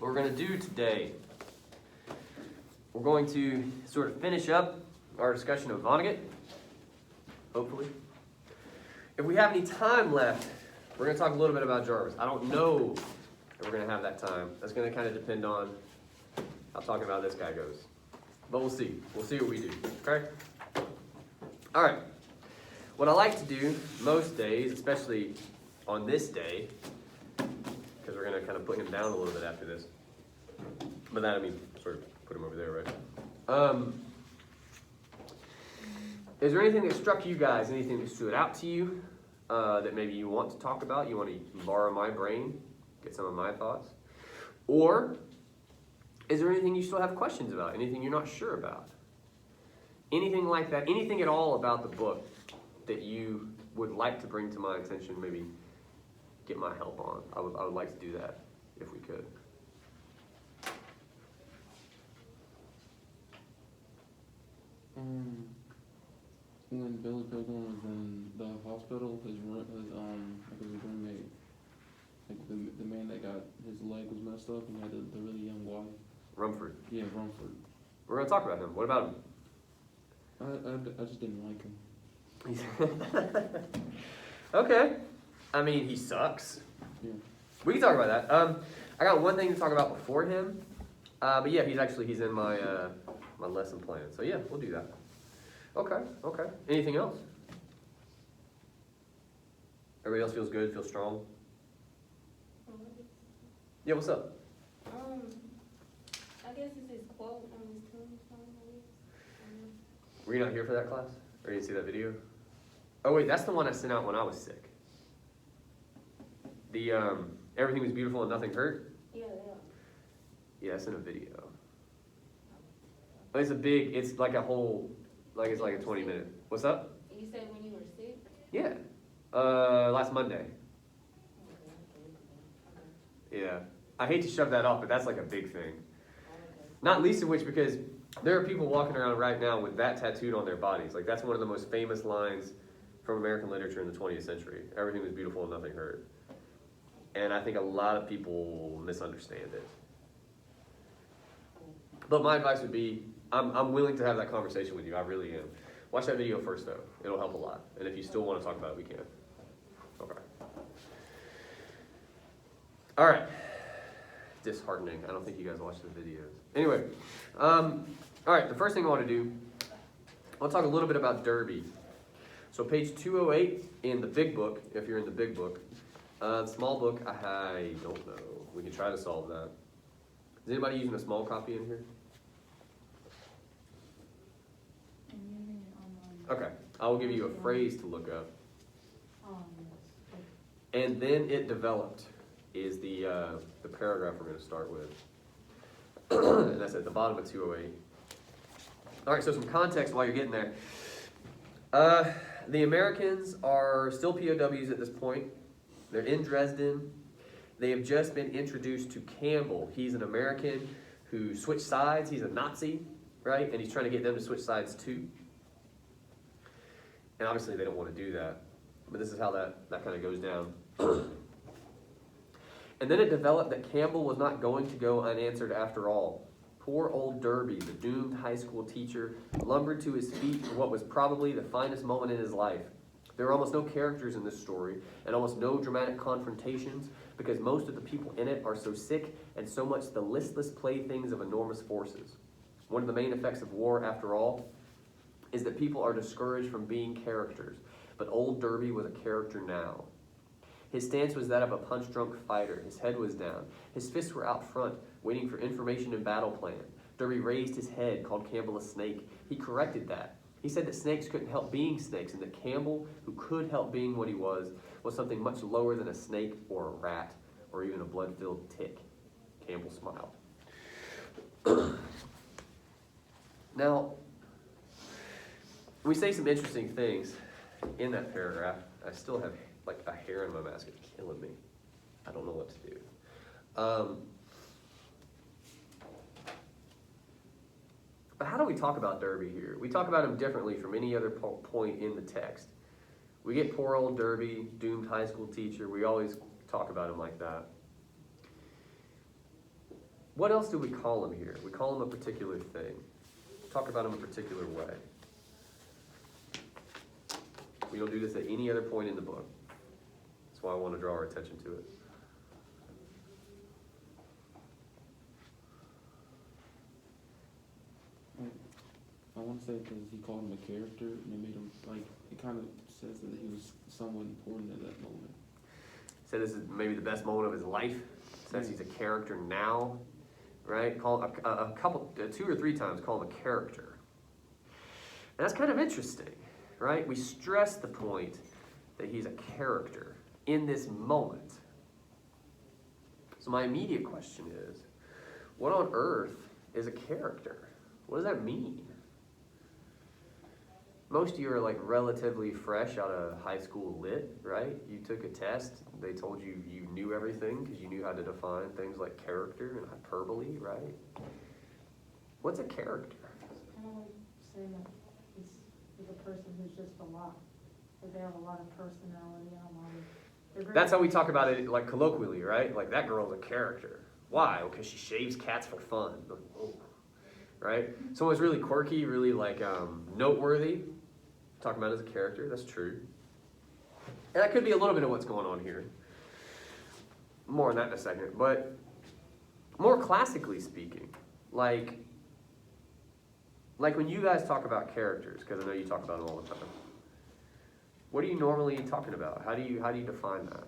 What we're going to do today, we're going to sort of finish up our discussion of Vonnegut, hopefully. If we have any time left, we're going to talk a little bit about Jarvis. I don't know if we're going to have that time. That's going to kind of depend on how talking about this guy goes. But we'll see. We'll see what we do, okay? All right. What I like to do most days, especially on this day, because we're going to kind of put him down a little bit after this. But that, I mean, sort of put him over there, right? Is there anything that struck you guys, anything that stood out to you that maybe you want to talk about? You want to borrow my brain, get some of my thoughts? Or is there anything you still have questions about? Anything you're not sure about? Anything like that? Anything at all about the book that you would like to bring to my attention, maybe get my help on? I would like to do that if we could. When Billy Pilgrim was in the hospital, his roommate, like the man that got his leg was messed up and had the really young wife. Rumford. Yeah, Rumford. We're going to talk about him. What about him? I just didn't like him. Okay. I mean, he sucks. Yeah. We can talk about that. I got one thing to talk about before him. But yeah, he's in my my lesson plan. So yeah, we'll do that. Okay. Anything else? Everybody else feels good, feels strong? Yeah, what's up? I guess it's his quote on his tombstone. Were you not here for that class? Or you didn't see that video? Oh wait, that's the one I sent out when I was sick. The everything was beautiful and nothing hurt? Yeah. Yeah, it's in a video. But it's like a whole, like it's like a 20-minute. What's up? You said when you were sick? Yeah. Last Monday. Yeah. I hate to shove that off, but that's like a big thing. Not least of which because there are people walking around right now with that tattooed on their bodies. Like that's one of the most famous lines from American literature in the 20th century. Everything was beautiful and nothing hurt. And I think a lot of people misunderstand it. But my advice would be, I'm willing to have that conversation with you. I really am. Watch that video first, though. It'll help a lot. And if you still want to talk about it, we can. Okay. All right. Disheartening. I don't think you guys watched the videos. Anyway. All right. The first thing I want to do, I'll talk a little bit about Derby. So page 208 in the big book, if you're in the big book. The small book, I don't know. We can try to solve that. Is anybody using a small copy in here? Okay, I will give you a phrase to look up. And then it developed is the paragraph we're going to start with. And that's at the bottom of 208. All right, so some context while you're getting there. The Americans are still POWs at this point. They're in Dresden. They have just been introduced to Campbell. He's an American who switched sides. He's a Nazi, right? And he's trying to get them to switch sides too. And obviously they don't want to do that. But this is how that kind of goes down. And then it developed that Campbell was not going to go unanswered after all. Poor old Derby, the doomed high school teacher, lumbered to his feet for what was probably the finest moment in his life. There are almost no characters in this story, and almost no dramatic confrontations, because most of the people in it are so sick and so much the listless playthings of enormous forces. One of the main effects of war, after all, is that people are discouraged from being characters, but old Derby was a character now. His stance was that of a punch-drunk fighter. His head was down. His fists were out front, waiting for information and battle plan. Derby raised his head, called Campbell a snake. He corrected that. He said that snakes couldn't help being snakes, and that Campbell, who could help being what he was something much lower than a snake or a rat or even a blood-filled tick. Campbell smiled. Now, we say some interesting things in that paragraph. I still have like a hair in my mask. It's killing me. I don't know what to do. But how do we talk about Derby here? We talk about him differently from any other point in the text. We get poor old Derby, doomed high school teacher. We always talk about him like that. What else do we call him here? We call him a particular thing. Talk about him a particular way. We don't do this at any other point in the book. That's why I want to draw our attention to it. I want to say because he called him a character, and it made him, like, it kind of says that he was somewhat important at that moment. So this is maybe the best moment of his life. Says he's a character now, right? Call a couple, 2 or 3 times, call him a character. And that's kind of interesting, right? We stress the point that he's a character in this moment. So my immediate question is, what on earth is a character? What does that mean? Most of you are like relatively fresh out of high school lit, right? You took a test, they told you you knew everything because you knew how to define things like character and hyperbole, right? What's a character? It's kind of like saying that he's a person who's just a lot. That they have a lot of personality and a lot of... they're very- That's how we talk about it, like colloquially, right? Like that girl's a character. Why? Well, because she shaves cats for fun. Oh. Right? Someone's really quirky, really like noteworthy. Talking about as a character, that's true. And that could be a little bit of what's going on here. More on that in a second. But more classically speaking, like when you guys talk about characters, because I know you talk about them all the time. What are you normally talking about? How do you define that?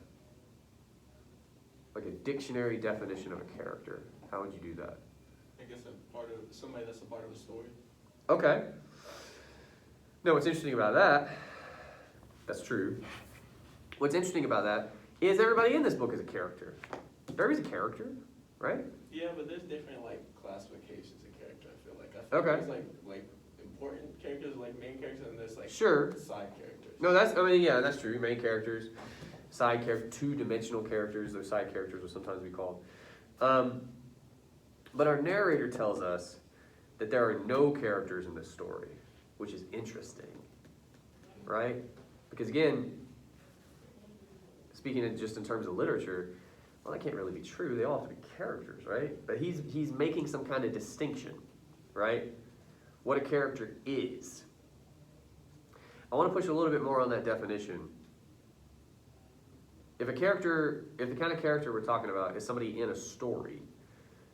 Like a dictionary definition of a character. How would you do that? I guess somebody that's a part of a story. Okay. No, what's interesting about that, that's true. What's interesting about that is everybody in this book is a character. Everybody's a character, right? Yeah, but there's different like classifications of character. I feel like Okay. there's like important characters, like main characters, and there's like Sure. side characters. No, yeah, that's true. Main characters, side characters, 2-dimensional characters, those side characters will sometimes be called. But our narrator tells us that there are no characters in this story, which is interesting, right? Because again, speaking just in terms of literature, well, that can't really be true. They all have to be characters, right? But he's making some kind of distinction, right? What a character is. I want to push a little bit more on that definition. If the kind of character we're talking about is somebody in a story,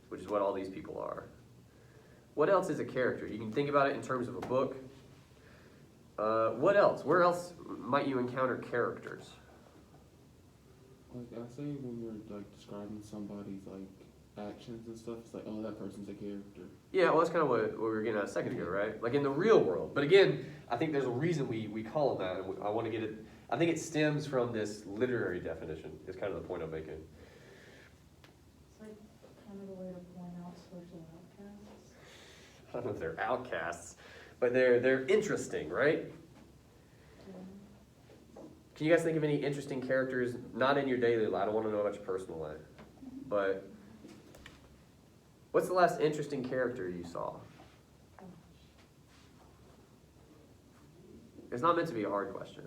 which is what all these people are, what else is a character? You can think about it in terms of a book. What else? Where else might you encounter characters? Like, I say when you're, like, describing somebody's, like, actions and stuff, it's like, oh, that person's a character. Yeah, well, that's kind of what we were getting at a second ago, right? Like in the real world. But again, I think there's a reason we call them that, and I want to get it. I think it stems from this literary definition, is kind of the point I'm making. It's like kind of a way to point out social outcasts. I don't know if they're outcasts, but they're interesting, right? Can you guys think of any interesting characters, not in your daily life? I don't want to know about your personal life. But what's the last interesting character you saw? It's not meant to be a hard question.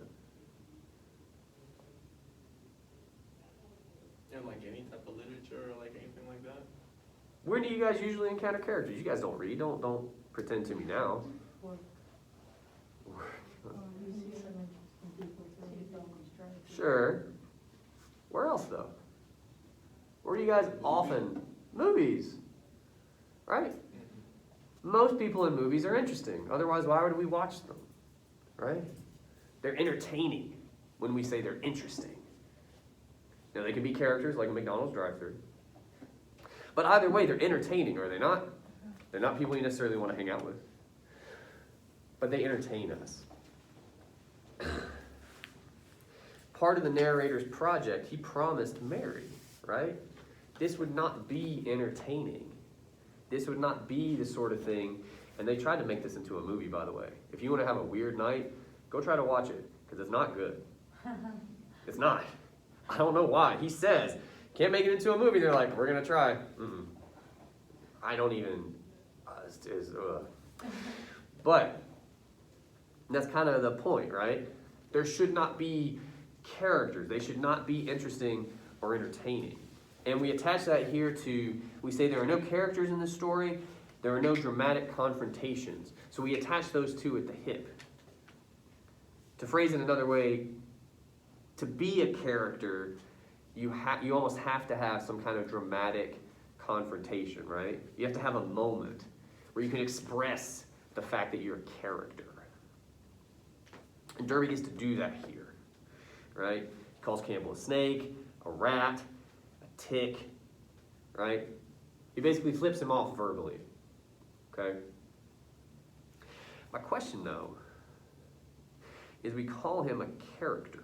And like any type of literature or like anything like that. Where do you guys usually encounter characters? You guys don't read. Don't pretend to me now. Or you see some interesting people through the film construction. Sure. Where else though? Where do you guys often? Movies. Right? Most people in movies are interesting. Otherwise, why would we watch them? Right? They're entertaining when we say they're interesting. Now, they can be characters like a McDonald's drive-thru. But either way, they're entertaining, are they not? They're not people you necessarily want to hang out with. But they entertain us. Part of the narrator's project, he promised Mary, right? This would not be entertaining. This would not be the sort of thing, and they tried to make this into a movie, by the way. If you want to have a weird night, go try to watch it, because it's not good. It's not. I don't know why. He says, can't make it into a movie. They're like, we're going to try. I don't even, But that's kind of the point, right? There should not be characters. They should not be interesting or entertaining. And we attach that here to, we say there are no characters in this story, there are no dramatic confrontations. So we attach those two at the hip. To phrase it another way, to be a character, you almost have to have some kind of dramatic confrontation, right? You have to have a moment where you can express the fact that you're a character. And Derby gets to do that here, right? He calls Campbell a snake, a rat, a tick, right? He basically flips him off verbally, okay? My question, though, is we call him a character.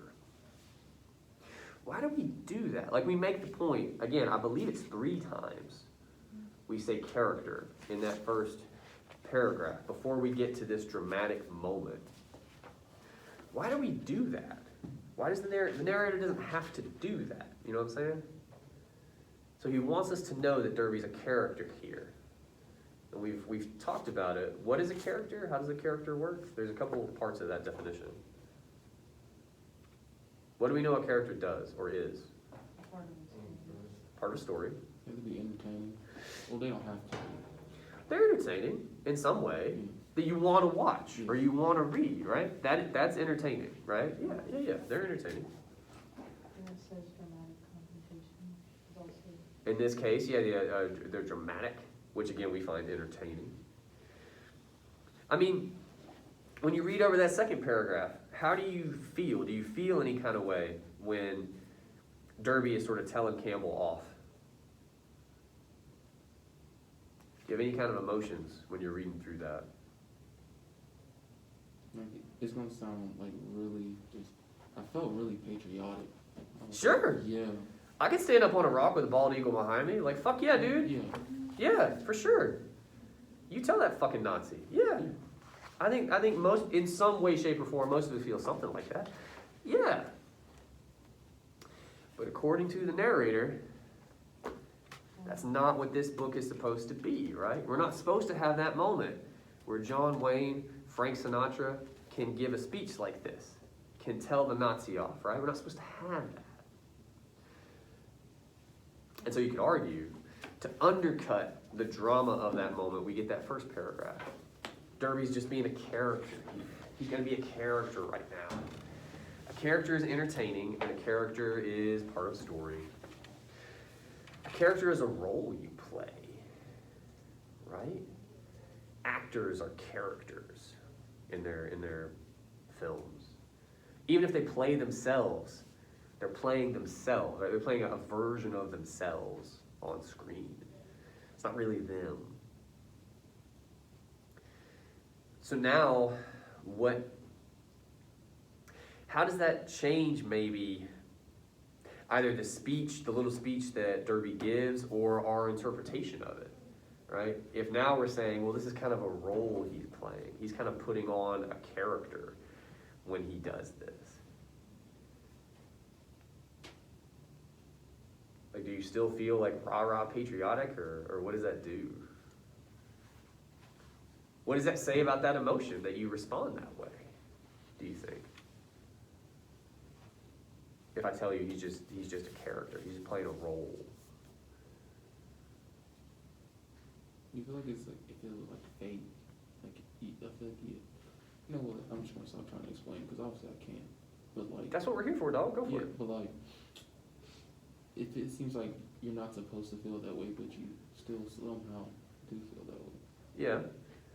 Why do we do that? Like, we make the point, again, I believe it's 3 times we say character in that first paragraph before we get to this dramatic moment. Why do we do that? Why does the narrator doesn't have to do that? You know what I'm saying? So he wants us to know that Derby's a character here. And we've talked about it. What is a character? How does a character work? There's a couple of parts of that definition. What do we know a character does or is? Part of it. Part of a story. They have to be entertaining. Well, they don't have to be. They're entertaining in some way that you want to watch or you want to read, right? That's entertaining, right? Yeah. They're entertaining. And it says dramatic confrontation is also. In this case, they're dramatic, which again we find entertaining. I mean, when you read over that second paragraph, how do you feel? Do you feel any kind of way when Derby is sort of telling Campbell off? Do you have any kind of emotions when you're reading through that? Like, it's gonna sound like really just. I felt really patriotic. I was Sure. like, yeah. I could stand up on a rock with a bald eagle behind me. Like, fuck yeah, dude. Yeah. Yeah, for sure. You tell that fucking Nazi. Yeah. I think most, in some way, shape, or form, most of us feel something like that. Yeah. But according to the narrator, that's not what this book is supposed to be, right? We're not supposed to have that moment where John Wayne, Frank Sinatra can give a speech like this, can tell the Nazi off, right? We're not supposed to have that. And so you could argue, to undercut the drama of that moment, we get that first paragraph. Derby's just being a character. He's going to be a character right now. A character is entertaining, and a character is part of a story. A character is a role you play, right? Actors are characters in their films. Even if they play themselves, they're playing themselves, right? They're playing a version of themselves on screen. It's not really them. So now, how does that change maybe either the speech, the little speech that Derby gives, or our interpretation of it, right? If now we're saying, well, this is kind of a role he's playing. He's kind of putting on a character when he does this. Like, do you still feel like rah-rah patriotic, or what does that do? What does that say about that emotion that you respond that way, do you think? If I tell you he's just a character, he's just playing a role. You feel like it feels like fake. Like, I feel like you know what, I'm just gonna stop trying to explain, because obviously I can't. But like. That's what we're here for, dog. Go for Yeah, it. but like, it seems like you're not supposed to feel that way, but you still somehow do feel that way. Yeah.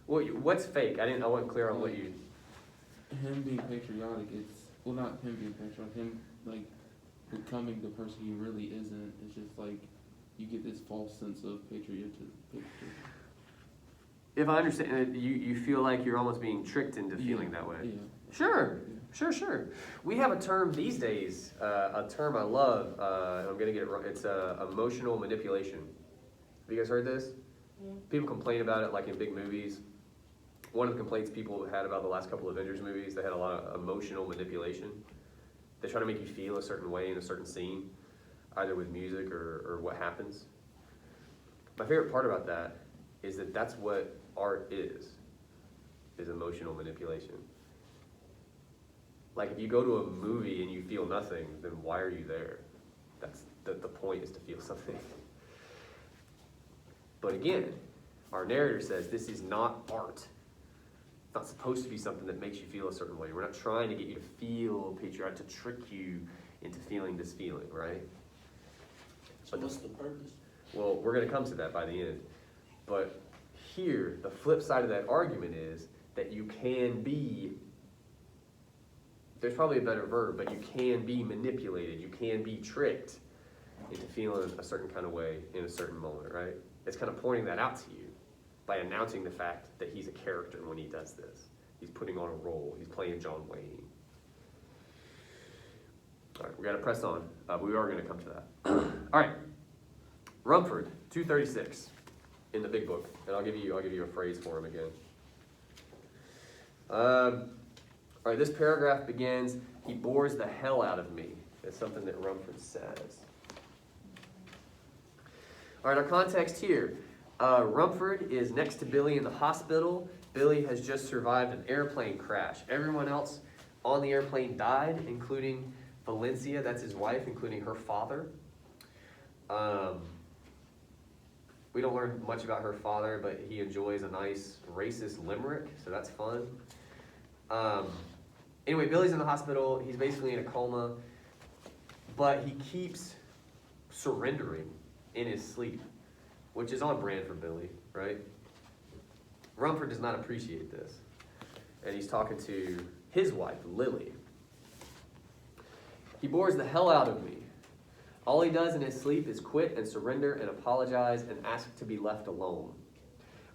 Well, what's fake? I wasn't clear on what you. Him being patriotic, well, not him being patriotic, him like becoming the person he really isn't. It's just like you get this false sense of patriotism. If I understand, you feel like you're almost being tricked into feeling that way. Yeah. Sure. We have a term these days, a term I love, and I'm gonna get it wrong. It's emotional manipulation. Have you guys heard this? Yeah. People complain about it, like in big movies. One of the complaints people had about the last couple of Avengers movies, they had a lot of emotional manipulation. They try to make you feel a certain way in a certain scene, either with music or what happens. My favorite part about that is that that's what art is emotional manipulation. Like, if you go to a movie and you feel nothing, then why are you there? the point is to feel something. But again, our narrator says this is not art. It's not supposed to be something that makes you feel a certain way. We're not trying to get you to feel patriotic, to trick you into feeling this feeling, right? So what's the purpose? Well, we're going to come to that by the end. But here, the flip side of that argument is that you can be, there's probably a better verb, but you can be manipulated, you can be tricked into feeling a certain kind of way in a certain moment, right? It's kind of pointing that out to you by announcing the fact that he's a character when he does this. He's putting on a role, he's playing John Wayne. All right, we got to press on. We are going to come to that. All right, Rumford, 236 in the big book, and I'll give you a phrase for him again. All right, this paragraph begins, "He bores the hell out of me." It's something that Rumford says. All right, our context here. Rumford is next to Billy in the hospital. Billy has just survived an airplane crash. Everyone else on the airplane died, including Valencia, that's his wife, including her father. We don't learn much about her father, but he enjoys a nice racist limerick, so that's fun. Anyway, Billy's in the hospital. He's basically in a coma, but he keeps surrendering in his sleep, which is on brand for Billy, right? Rumford does not appreciate this, and he's talking to his wife, Lily. "He bores the hell out of me. All he does in his sleep is quit and surrender and apologize and ask to be left alone."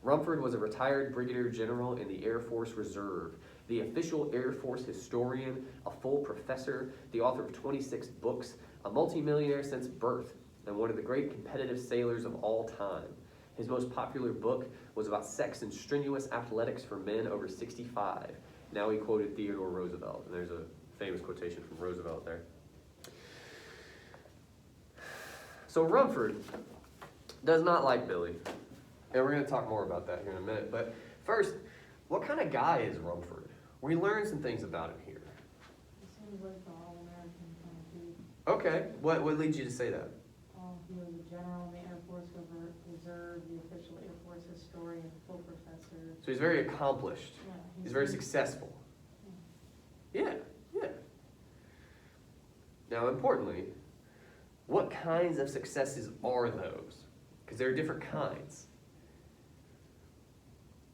Rumford was a retired brigadier general in the Air Force Reserve, the official Air Force historian, a full professor, the author of 26 books, a multimillionaire since birth, and one of the great competitive sailors of all time. His most popular book was about sex and strenuous athletics for men over 65. Now he quoted Theodore Roosevelt, and there's a famous quotation from Roosevelt there. So Rumford does not like Billy, and we're going to talk more about that here in a minute. But first, what kind of guy is Rumford? We learn some things about him here. He seems like the all-American kind of dude. Okay, what leads you to say that? He was a general in the Air Force Reserve, the official Air Force historian, full professor. So he's very accomplished. Yeah, He's very successful. Yeah. Now, importantly, what kinds of successes are those? Because there are different kinds.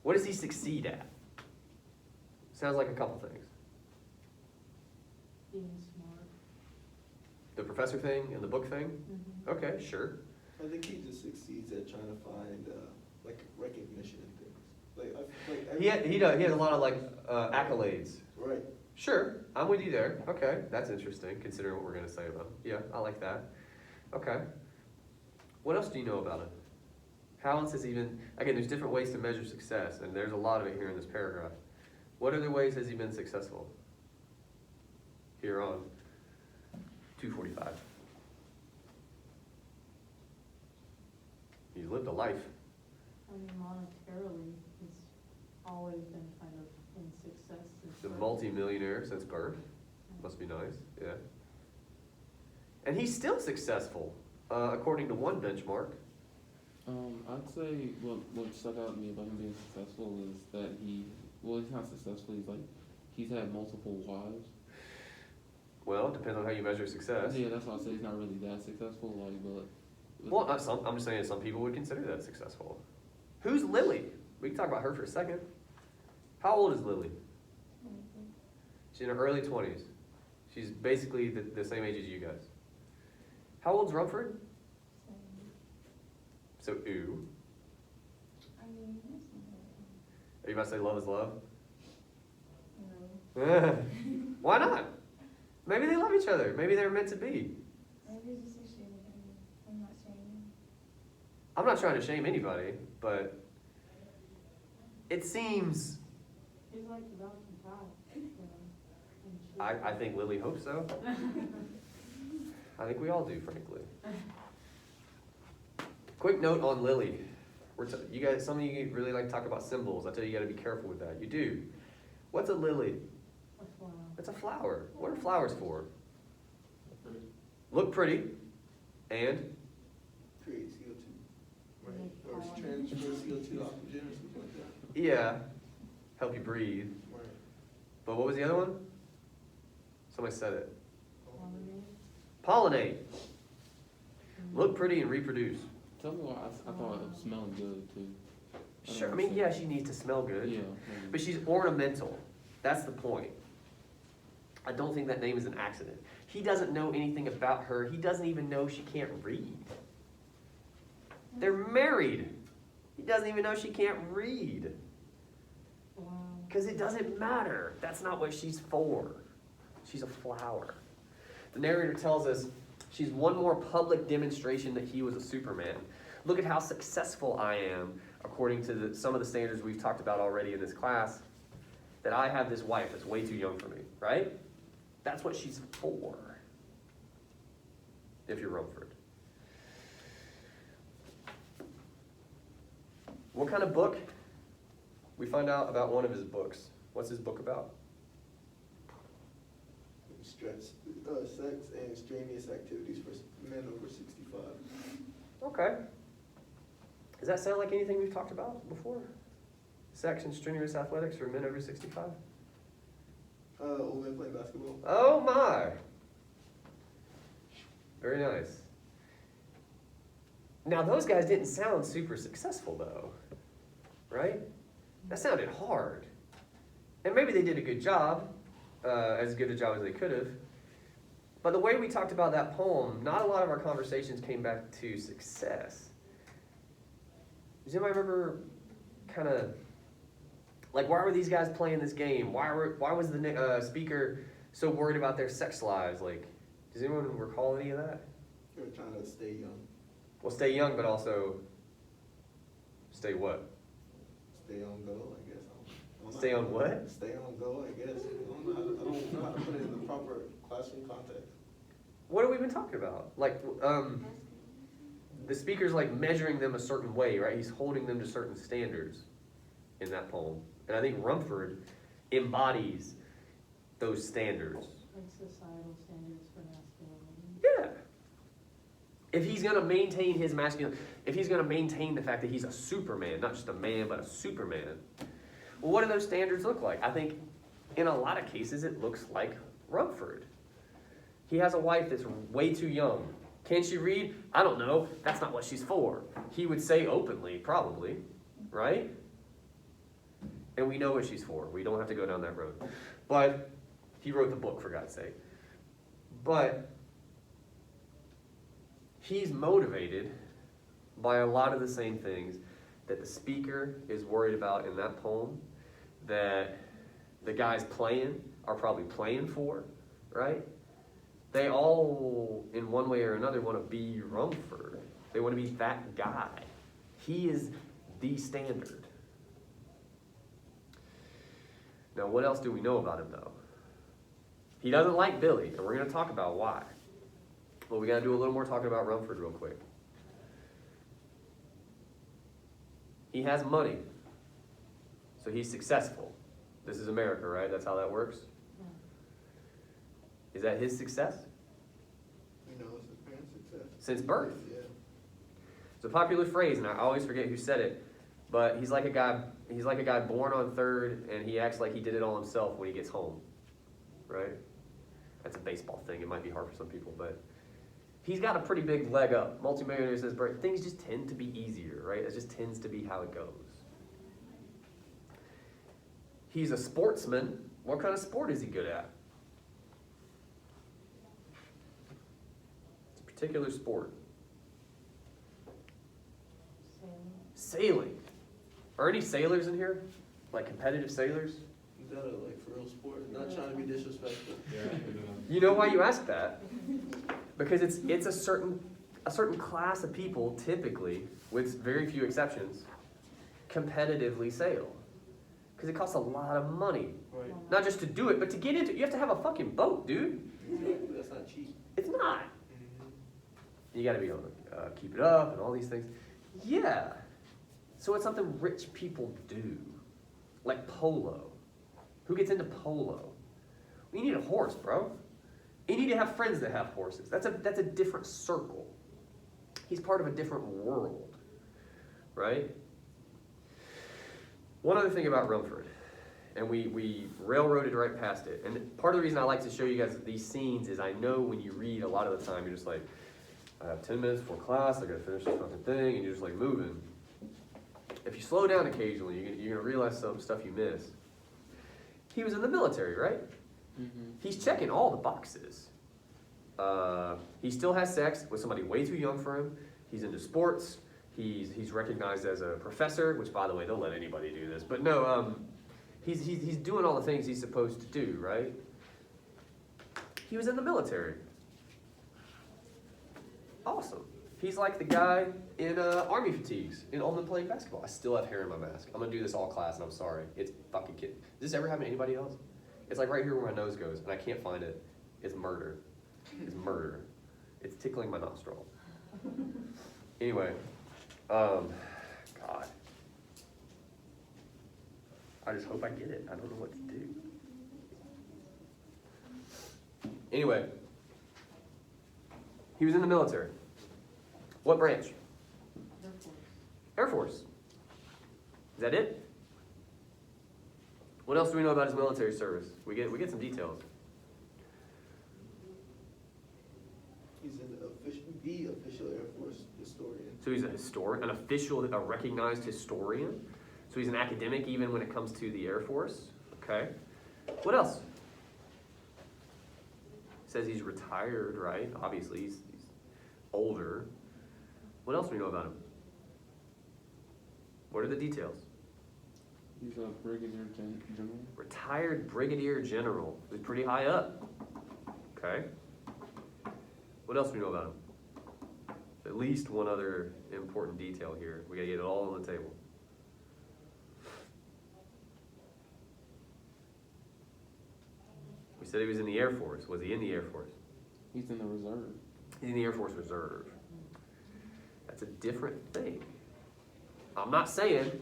What does he succeed at? Sounds like a couple things. Being smart. The professor thing and the book thing? Mm-hmm. Okay, sure. I think he just succeeds at trying to find like recognition and things. He has a lot of accolades. Right. Sure, I'm with you there. Okay, that's interesting, considering what we're going to say about him. Yeah, I like that. Okay. What else do you know about him? How else has he been, again, there's different ways to measure success, and there's a lot of it here in this paragraph. What other ways has he been successful? Here on 245. He's lived a life. I mean, monetarily, he's always been kind of in success. The multi-millionaire since birth. Must be nice, yeah. And he's still successful, according to one benchmark. I'd say what stuck out to me about him being successful is that he's not successful, he's had multiple wives. Well, it depends on how you measure success. Yeah, that's why I say he's not really that successful, Well, I'm just saying some people would consider that successful. Who's Lily? We can talk about her for a second. How old is Lily? She's in her early 20s. She's basically the same age as you guys. How old's Rumford? So, ooh. Are you about to say love is love? No. Why not? Maybe they love each other. Maybe they're meant to be. Maybe it's just a shame. I'm not shaming. I'm not trying to shame anybody, but it seems... He's like about to die. You know, I think Lily hopes so. I think we all do, frankly. Quick note on Lily. You guys, some of you really like to talk about symbols. I tell you, you got to be careful with that. You do. What's a lily? A flower. It's a flower. What are flowers for? Look pretty. And Create CO2, right? Make Or pollen. transfer CO2 oxygen or something like that. yeah, help you breathe. Right. But what was the other one? Somebody said it. Pollinate. Pollinate. Look pretty and reproduce. Tell me why I thought it was smelling good too. Sure, I mean, yeah, she needs to smell good. Yeah. But she's ornamental. That's the point. I don't think that name is an accident. He doesn't know anything about her. He doesn't even know she can't read. They're married. He doesn't even know she can't read. Wow. Because it doesn't matter. That's not what she's for. She's a flower. The narrator tells us she's one more public demonstration that he was a Superman. Look at how successful I am, according to some of the standards we've talked about already in this class, that I have this wife that's way too young for me, right? That's what she's for, if you're Rumford. What kind of book? We find out about one of his books. What's his book about? Sex and extraneous activities for men over 65. Okay. Does that sound like anything we've talked about before? Sex and strenuous athletics for men over 65? Old men playing basketball. Oh my! Very nice. Now those guys didn't sound super successful though, right? That sounded hard. And maybe they did a good job, as good a job as they could have. But the way we talked about that poem, not a lot of our conversations came back to success. Does anybody remember kind of, like, why were these guys playing this game? Why was the speaker so worried about their sex lives? Like, does anyone recall any of that? They were trying to stay young. Well, stay young, but also stay what? Stay on go, I guess. I don't know Stay how on to- what? Stay on go, I guess. I don't know how to put it in the proper classroom context. What have we been talking about? Like, the speaker's like measuring them a certain way, right? He's holding them to certain standards in that poem. And I think Rumford embodies those standards. Like societal standards for masculinity. Yeah. If he's gonna maintain his masculine, if he's gonna maintain the fact that he's a Superman, not just a man, but a Superman, well, what do those standards look like? I think in a lot of cases it looks like Rumford. He has a wife that's way too young. Can she read? I don't know. That's not what she's for. He would say openly, probably, right? And we know what she's for. We don't have to go down that road. But he wrote the book, for God's sake. But he's motivated by a lot of the same things that the speaker is worried about in that poem, that the guys playing are probably playing for, right? They all, in one way or another, want to be Rumford. They want to be that guy. He is the standard. Now, what else do we know about him, though? He doesn't like Billy, and we're going to talk about why. But we got to do a little more talking about Rumford real quick. He has money, so he's successful. This is America, right? That's how that works? Is that his success? You know, it's his parents' success. Since birth. Yeah. It's a popular phrase, and I always forget who said it. But he's like a guy born on third, and he acts like he did it all himself when he gets home, right? That's a baseball thing. It might be hard for some people, but he's got a pretty big leg up. Multimillionaire says, "Birth things just tend to be easier, right? It just tends to be how it goes." He's a sportsman. What kind of sport is he good at? It's a particular sport. Sailing. Are any sailors in here? Like competitive sailors? Is that a for real sport? Not trying to be disrespectful. You know why you ask that? Because it's a certain class of people, typically, with very few exceptions, competitively sail. Because it costs a lot of money. Right. Not just to do it, but to get into it. You have to have a fucking boat, dude. Exactly. That's not cheap. It's not. You gotta be able to keep it up and all these things. Yeah. So it's something rich people do. Like polo. Who gets into polo? You need a horse, bro. You need to have friends that have horses. That's a different circle. He's part of a different world, right? One other thing about Rumford, and we railroaded right past it. And part of the reason I like to show you guys these scenes is I know when you read a lot of the time, you're just like, I have 10 minutes before class, I gotta finish this fucking thing, and you're just like moving. If you slow down occasionally, you're gonna realize some stuff you missed. He was in the military, right? Mm-hmm. He's checking all the boxes. He still has sex with somebody way too young for him. He's into sports. He's recognized as a professor, which, by the way, don't let anybody do this. But no, he's doing all the things he's supposed to do, right? He was in the military. Awesome. He's like the guy in Army fatigues in Oldham playing basketball. I still have hair in my mask. I'm gonna do this all class, and I'm sorry. It's fucking kid. Does this ever happen to anybody else? It's like right here where my nose goes, and I can't find it. It's murder. It's murder. It's tickling my nostril. Anyway, God. I just hope I get it. I don't know what to do. Anyway, he was in the military. What branch? Air Force. Is that it? What else do we know about his military service? We get some details. He's the official Air Force historian. So he's a historian, an official, a recognized historian. So he's an academic even when it comes to the Air Force. Okay. What else? Says he's retired, right? Obviously, he's older. What else do we know about him? What are the details? He's a brigadier general. Retired brigadier general. He's pretty high up. Okay. What else do we know about him? At least one other important detail here. We gotta get it all on the table. We said he was in the Air Force. Was he in the Air Force? He's in the reserve. He's in the Air Force Reserve. That's a different thing. I'm not saying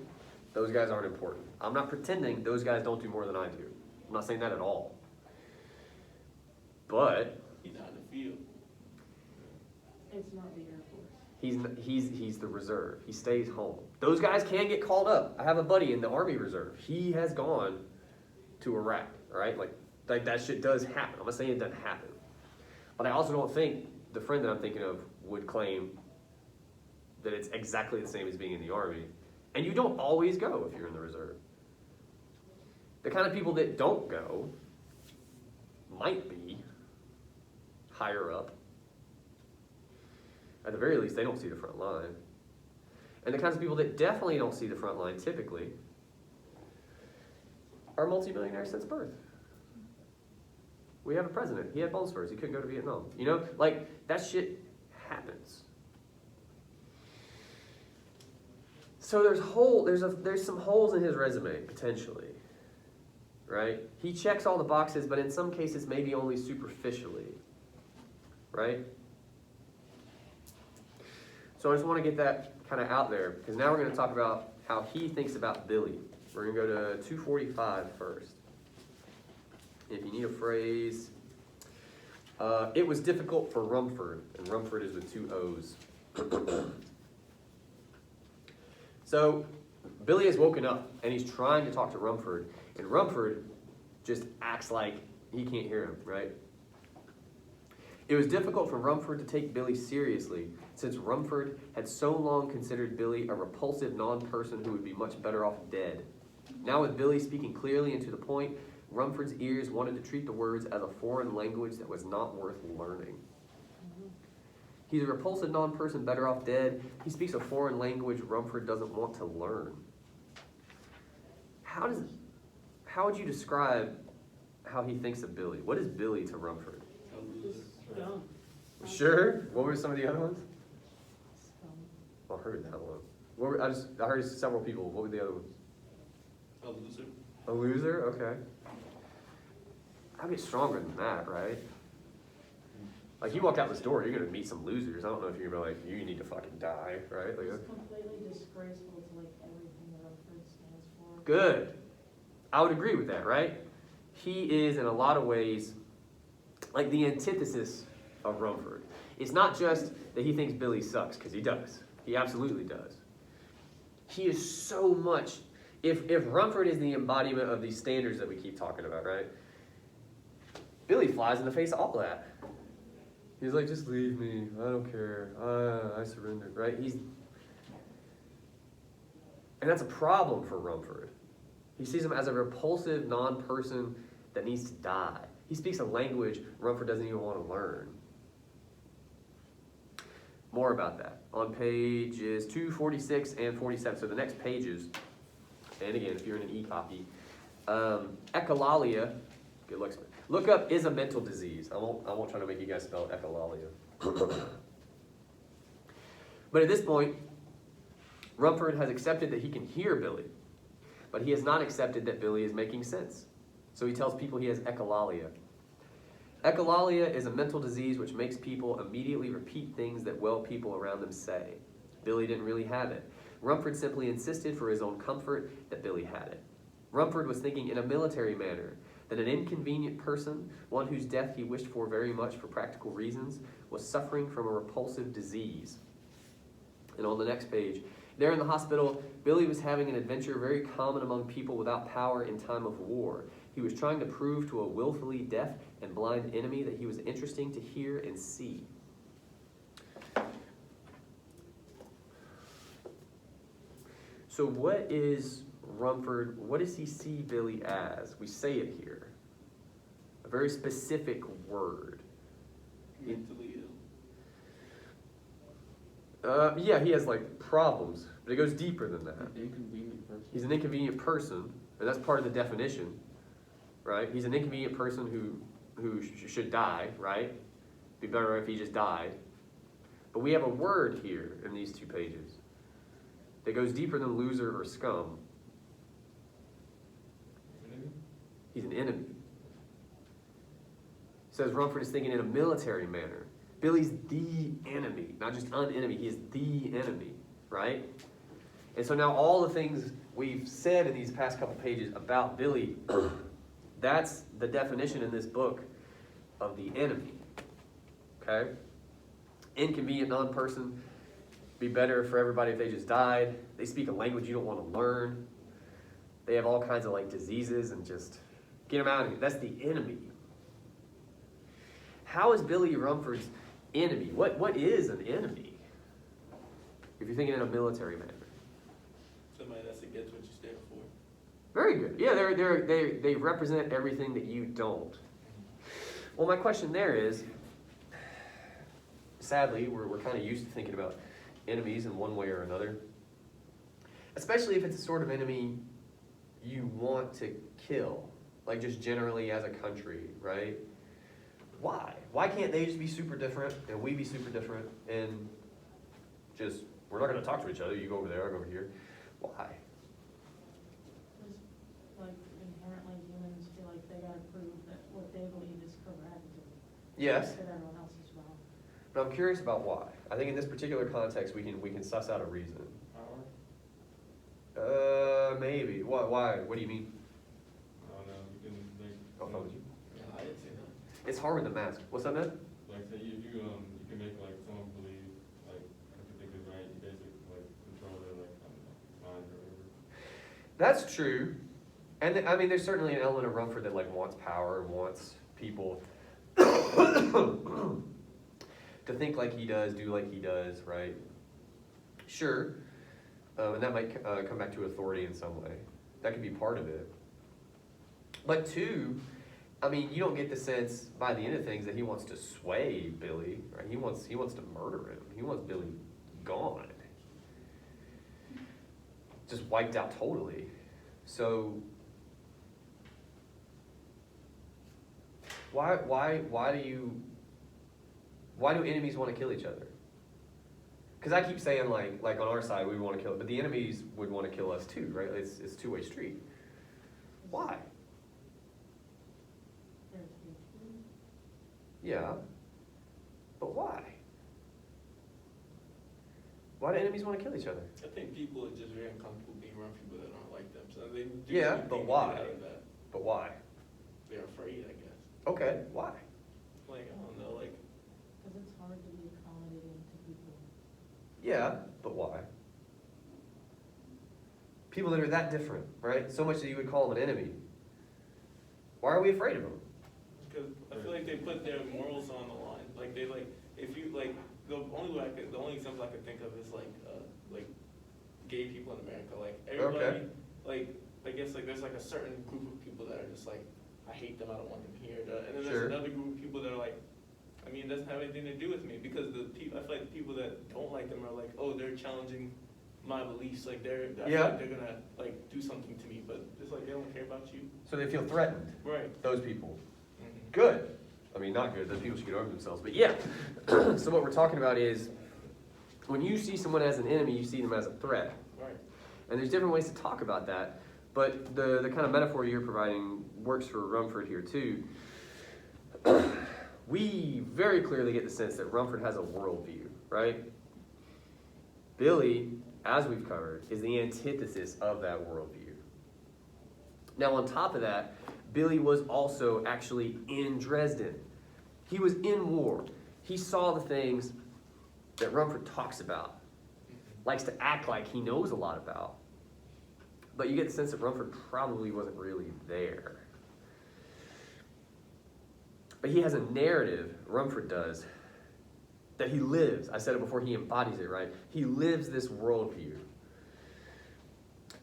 those guys aren't important. I'm not pretending those guys don't do more than I do. I'm not saying that at all. But He's out in the field. It's not the Air Force. he's the reserve. He stays home. Those guys can get called up. I have a buddy in the Army Reserve. He has gone to Iraq. All right, like that shit does happen. I'm not saying it doesn't happen, but I also don't think the friend that I'm thinking of would claim that it's exactly the same as being in the Army. And you don't always go if you're in the reserve. The kind of people that don't go might be higher up. At the very least, they don't see the front line. And the kinds of people that definitely don't see the front line typically are multimillionaires since birth. We have a president. He had bone spurs. He couldn't go to Vietnam. You know, like that shit happens. So there's some holes in his resume potentially, right? He checks all the boxes, but in some cases maybe only superficially, right? So I just want to get that kind of out there because now we're going to talk about how he thinks about Billy. We're going to go to 245 first. If you need a phrase, it was difficult for Rumford, and Rumford is with two O's. So Billy has woken up and he's trying to talk to Rumford, and Rumford just acts like he can't hear him, right? It was difficult for Rumford to take Billy seriously since Rumford had so long considered Billy a repulsive non-person who would be much better off dead. Now with Billy speaking clearly and to the point, Rumford's ears wanted to treat the words as a foreign language that was not worth learning. He's a repulsive non-person better off dead. He speaks a foreign language Rumford doesn't want to learn. How would you describe how he thinks of Billy? What is Billy to Rumford? Just dumb. Sure? What were some of the other ones? Scum. I heard that one. I heard several people. What were the other ones? A loser. A loser? Okay. I'd be stronger than that, right? Like, you walk out this door, you're going to meet some losers. I don't know if you're going to be like, you need to fucking die, right? Like, It's completely disgraceful to like everything that Rumford stands for. good. I would agree with that, right? He is, in a lot of ways, like the antithesis of Rumford. It's not just that he thinks Billy sucks, because he does. He absolutely does. He is so much, if Rumford is the embodiment of these standards that we keep talking about, right? Billy flies in the face of all that. He's like, just leave me. I don't care. I surrender, right? And that's a problem for Rumford. He sees him as a repulsive non-person that needs to die. He speaks a language Rumford doesn't even want to learn. More about that on pages 246 and 47. So the next pages, and again, if you're in an e-copy, echolalia, good looks. Look up is a mental disease. I won't try to make you guys spell echolalia. But at this point, Rumford has accepted that he can hear Billy, but he has not accepted that Billy is making sense. So he tells people he has echolalia. Echolalia is a mental disease which makes people immediately repeat things that well people around them say. Billy didn't really have it. Rumford simply insisted for his own comfort that Billy had it. Rumford was thinking in a military manner, that an inconvenient person, one whose death he wished for very much for practical reasons, was suffering from a repulsive disease. And on the next page, there in the hospital, Billy was having an adventure very common among people without power in time of war. He was trying to prove to a willfully deaf and blind enemy that he was interesting to hear and see. So what does he see Billy as? We say it here. A very specific word. Mentally ill. Yeah, he has like problems, but it goes deeper than that. An inconvenient person. He's an inconvenient person, and that's part of the definition, right? He's an inconvenient person who should die, right? Be better if he just died. But we have a word here in these 2 pages that goes deeper than loser or scum. He's an enemy. Says Rumford is thinking in a military manner. Billy's the enemy, not just an enemy. He is the enemy, right? And so now all the things we've said in these past couple pages about Billy, that's the definition in this book of the enemy. Okay? Inconvenient non-person. Be better for everybody if they just died. They speak a language you don't want to learn. They have all kinds of like diseases and just get them out of here. That's the enemy. How is Billy Rumford's enemy? What is an enemy? If you're thinking in a military manner. Somebody that's against what you stand for. Very good. Yeah, they represent everything that you don't. Well, my question there is, sadly, we're kind of used to thinking about enemies in one way or another. Especially if it's a sort of enemy you want to kill. Like just generally as a country, right? Why? Why can't they just be super different and we be super different and just, we're not going to talk to each other. You go over there, I go over here. Why? Just like inherently humans feel like they gotta prove that what they believe is correct. Yes, That everyone else is wrong. but I'm curious about why. I think in this particular context we can suss out a reason. Power? Maybe. Why? What do you mean? I don't know. You can like. Oh, that was you. Yeah, I didn't say that. It's hard with the mask. What's that, man? Like say if you can make like someone believe like what you think is right. You basically like control their like mind or whatever. That's true. And I mean, there's certainly an element of Rumford that like wants power and wants people to think like he does, do like he does, right? Sure. And that might come back to authority in some way. That could be part of it. But two, I mean, you don't get the sense by the end of things that he wants to sway Billy, right? He wants to murder him. He wants Billy gone. Just wiped out totally. So why do enemies want to kill each other? Because I keep saying like on our side we want to kill it, but the enemies would want to kill us too, right? It's a two-way street. Why? There's hatred. Yeah, but why? Why do enemies want to kill each other? I think people are just very uncomfortable being around people that aren't like them. So they do Yeah, anything but to get why? out of that. But why? They're afraid, I guess. Okay, why? Like, I don't know, like, Cause it's hard to be Yeah, but why? People that are that different, right? So much that you would call them an enemy. Why are we afraid of them? Because I feel like they put their morals on the line. Like they like, if you like, the only example I could think of is like gay people in America. Like everybody, Okay. like I guess like there's like a certain group of people that are just like, I hate them, I don't want them here. And then Sure. there's another group of people that are like, I mean, it doesn't have anything to do with me, because the people, I feel like the people that don't like them are like, oh, they're challenging my beliefs. Like I feel Yeah. like they're gonna like do something to me, but it's like they don't care about you. So they feel threatened, Right. those people. Mhm. Good. I mean, not good, those people should get over themselves, but yeah. So what we're talking about is, when you see someone as an enemy, you see them as a threat. Right. And there's different ways to talk about that, but the kind of metaphor you're providing works for Rumford here too. We very clearly get the sense that Rumford has a worldview, right? Billy, as we've covered, is the antithesis of that worldview. Now, on top of that, Billy was also actually in Dresden. He was in war. He saw the things that Rumford talks about, likes to act like he knows a lot about. But you get the sense that Rumford probably wasn't really there. But he has a narrative, Rumford does, that he lives. I said it before, he embodies it, right? He lives this worldview.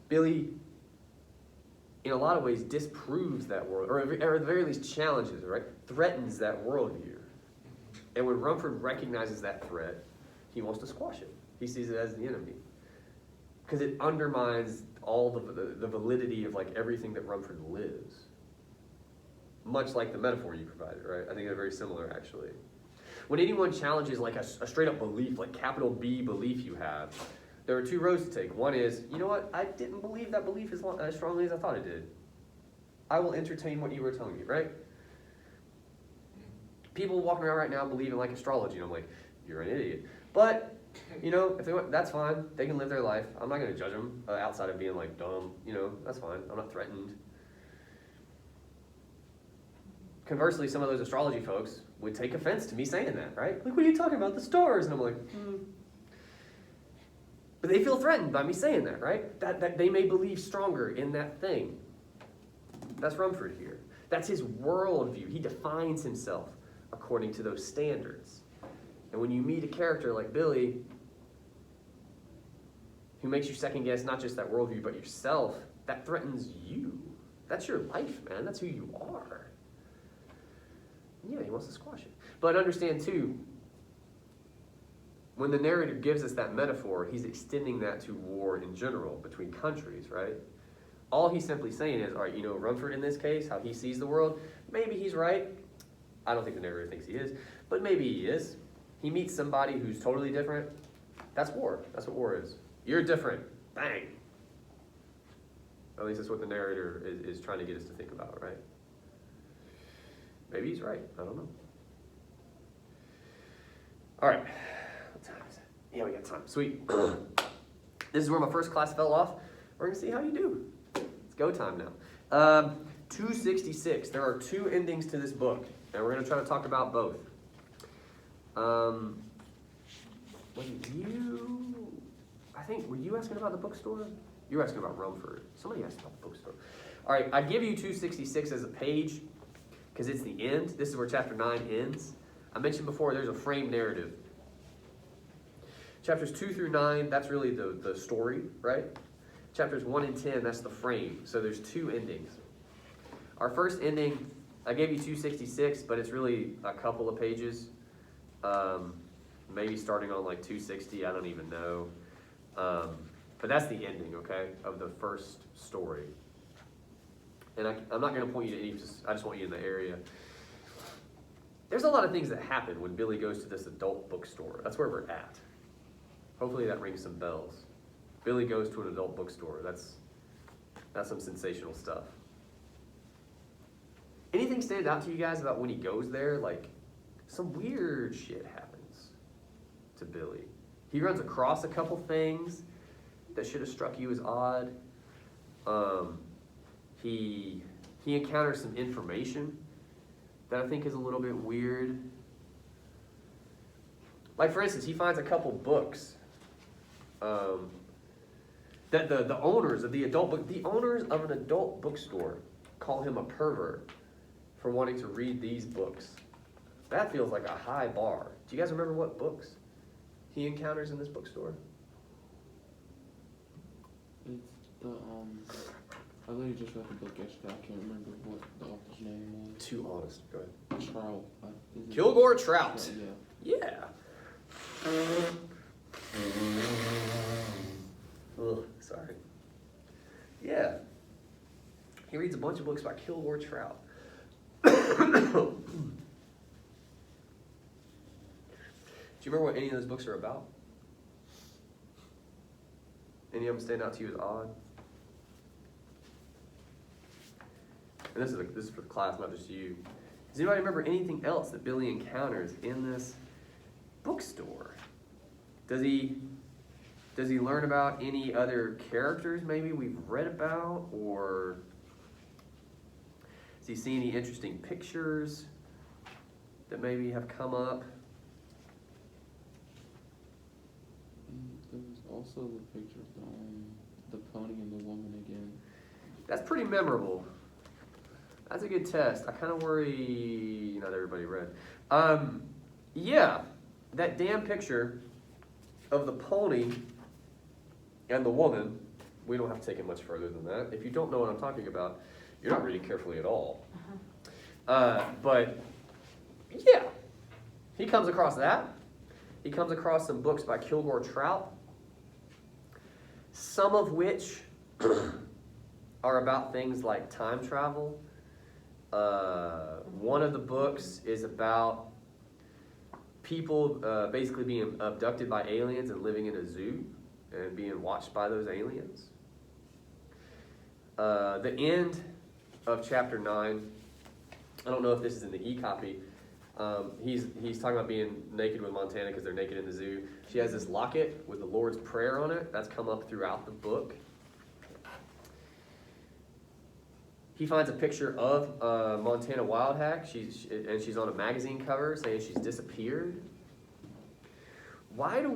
Billy, in a lot of ways, disproves that world, or at the very least challenges it, right? Threatens that worldview. And when Rumford recognizes that threat, he wants to squash it. He sees it as the enemy. Because it undermines all the validity of like everything that Rumford lives. Much like the metaphor you provided, right? I think they're very similar, actually. When anyone challenges like a straight up belief, like capital B belief you have, there are two roads to take. One is, you know what? I didn't believe that belief as strongly as I thought it did. I will entertain what you were telling me, right? People walking around right now believe in like astrology, and I'm like, you're an idiot. But, you know, if they want, that's fine. They can live their life. I'm not going to judge them outside of being like dumb. You know, that's fine. I'm not threatened. Conversely, some of those astrology folks would take offense to me saying that, right? Like, what are you talking about? The stars. And I'm like, But they feel threatened by me saying that, right? That they may believe stronger in that thing. That's Rumford here. That's his worldview. He defines himself according to those standards. And when you meet a character like Billy, who makes you second guess not just that worldview, but yourself, that threatens you. That's your life, man. That's who you are. Yeah, he wants to squash it. But understand, too, when the narrator gives us that metaphor, he's extending that to war in general between countries, right? All he's simply saying is, all right, you know, Rumford in this case, how he sees the world, maybe he's right. I don't think the narrator thinks he is, but maybe he is. He meets somebody who's totally different. That's war. That's what war is. You're different. Bang. At least that's what the narrator is trying to get us to think about, right? Maybe he's right. I don't know. All right. What time is it? Yeah, we got time. Sweet. This is where my first class fell off. We're going to see how you do. It's go time now. 266. There are two endings to this book, and we're going to try to talk about both. Were you asking about the bookstore? You were asking about Rumford. Somebody asked about the bookstore. All right, I give you 266 as a page because it's the end. This is where chapter 9 ends. I mentioned before there's a frame narrative. Chapters 2 through 9, that's really the story, right? Chapters 1 and 10, that's the frame. So there's two endings. Our first ending, I gave you 266, but it's really a couple of pages. Maybe starting on like 260, I don't even know. But that's the ending, okay, of the first story. And I'm not going to point you to any, I just want you in the area. There's a lot of things that happen when Billy goes to this adult bookstore. That's where we're at. Hopefully that rings some bells. Billy goes to an adult bookstore. That's some sensational stuff. Anything stand out to you guys about when he goes there? Like, some weird shit happens to Billy. He runs across a couple things that should have struck you as odd. He encounters some information that I think is a little bit weird. Like, for instance, he finds a couple books that the owners of the owners of an adult bookstore call him a pervert for wanting to read these books. That feels like a high bar. Do you guys remember what books he encounters in this bookstore? It's the I literally just read the book yesterday. I can't remember what the author's name was. Too honest. Go ahead. Trout. Is it- Kilgore Trout. Yeah. Yeah. Ugh, sorry. Yeah. He reads a bunch of books by Kilgore Trout. Do you remember what any of those books are about? Any of them stand out to you as odd? And this is for the class, not just you. Does anybody remember anything else that Billy encounters in this bookstore? Does he learn about any other characters maybe we've read about, or does he see any interesting pictures that maybe have come up? There was also the picture of the pony and the woman again. That's pretty memorable. That's a good test. I kind of worry not everybody read. Yeah, that damn picture of the pony and the woman, we don't have to take it much further than that. If you don't know what I'm talking about, you're not reading carefully at all. But yeah, he comes across that. He comes across some books by Kilgore Trout, some of which are about things like time travel. One of the books is about people basically being abducted by aliens and living in a zoo and being watched by those aliens. The end of chapter 9, I don't know if this is in the e-copy, he's talking about being naked with Montana because they're naked in the zoo. She has this locket with the Lord's Prayer on it. That's come up throughout the book. He finds a picture of Montana Wild Hack. She's on a magazine cover saying she's disappeared. What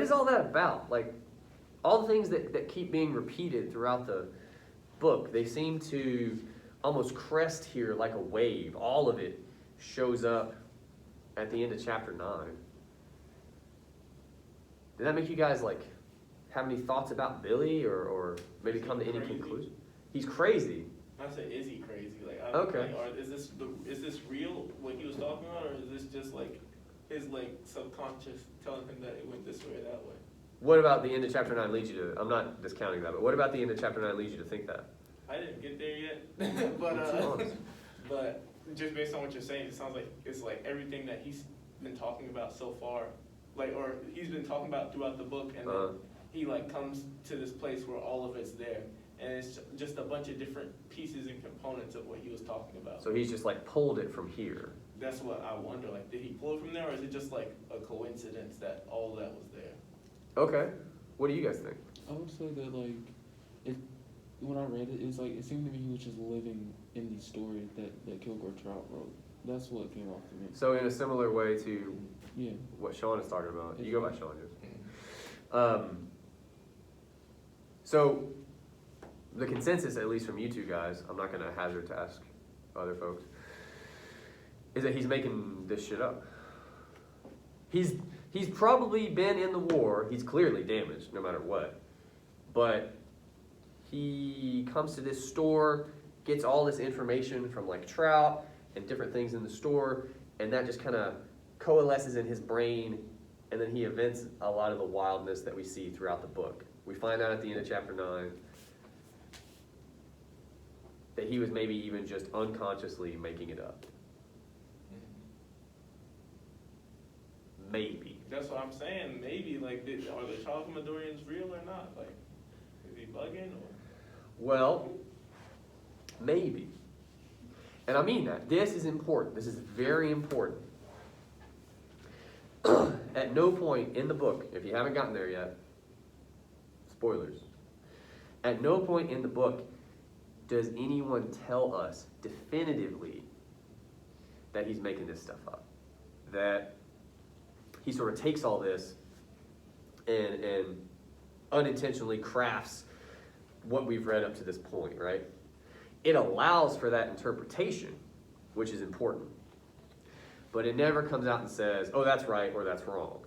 is all that about? Like, all the things that keep being repeated throughout the book, they seem to almost crest here like a wave. All of it shows up at the end of chapter 9. Did that make you guys have any thoughts about Billy, or maybe come to any conclusion? He's crazy. I say, is he crazy? Okay. Or is this real? What he was talking about, or is this just his subconscious telling him that it went this way or that way? What about the end of chapter 9 leads you to? I'm not discounting that, but what about the end of chapter 9 leads you to think that? I didn't get there yet, but just based on what you're saying, it sounds like it's everything that he's been talking about so far, or he's been talking about throughout the book, and then he comes to this place where all of it's there, and it's just a bunch of different pieces and components of what he was talking about. So he's just pulled it from here. That's what I wonder. Did he pull it from there, or is it just a coincidence that all of that was there? Okay. What do you guys think? I would say that when I read it, it seemed to me he was just living in these stories that Kilgore Trout wrote. That's what came off to me. So in a similar way to Yeah. what Sean is talking about. You go by Sean, yes. So the consensus, at least from you two guys, I'm not going to hazard to ask other folks, is that he's making this shit up. He's probably been in the war. He's clearly damaged, no matter what. But he comes to this store, gets all this information from Trout and different things in the store, and that just kind of coalesces in his brain, and then he invents a lot of the wildness that we see throughout the book. We find out at the end of chapter 9 that he was maybe even just unconsciously making it up. Maybe. That's what I'm saying. Maybe, are the Charles Madorians real or not? Is he bugging or? Well, maybe. And I mean that. This is important. This is very important. At no point in the book, if you haven't gotten there yet, spoilers, at no point in the book does anyone tell us definitively that he's making this stuff up. That he sort of takes all this and unintentionally crafts what we've read up to this point, right? It allows for that interpretation, which is important. But it never comes out and says, oh, that's right or that's wrong.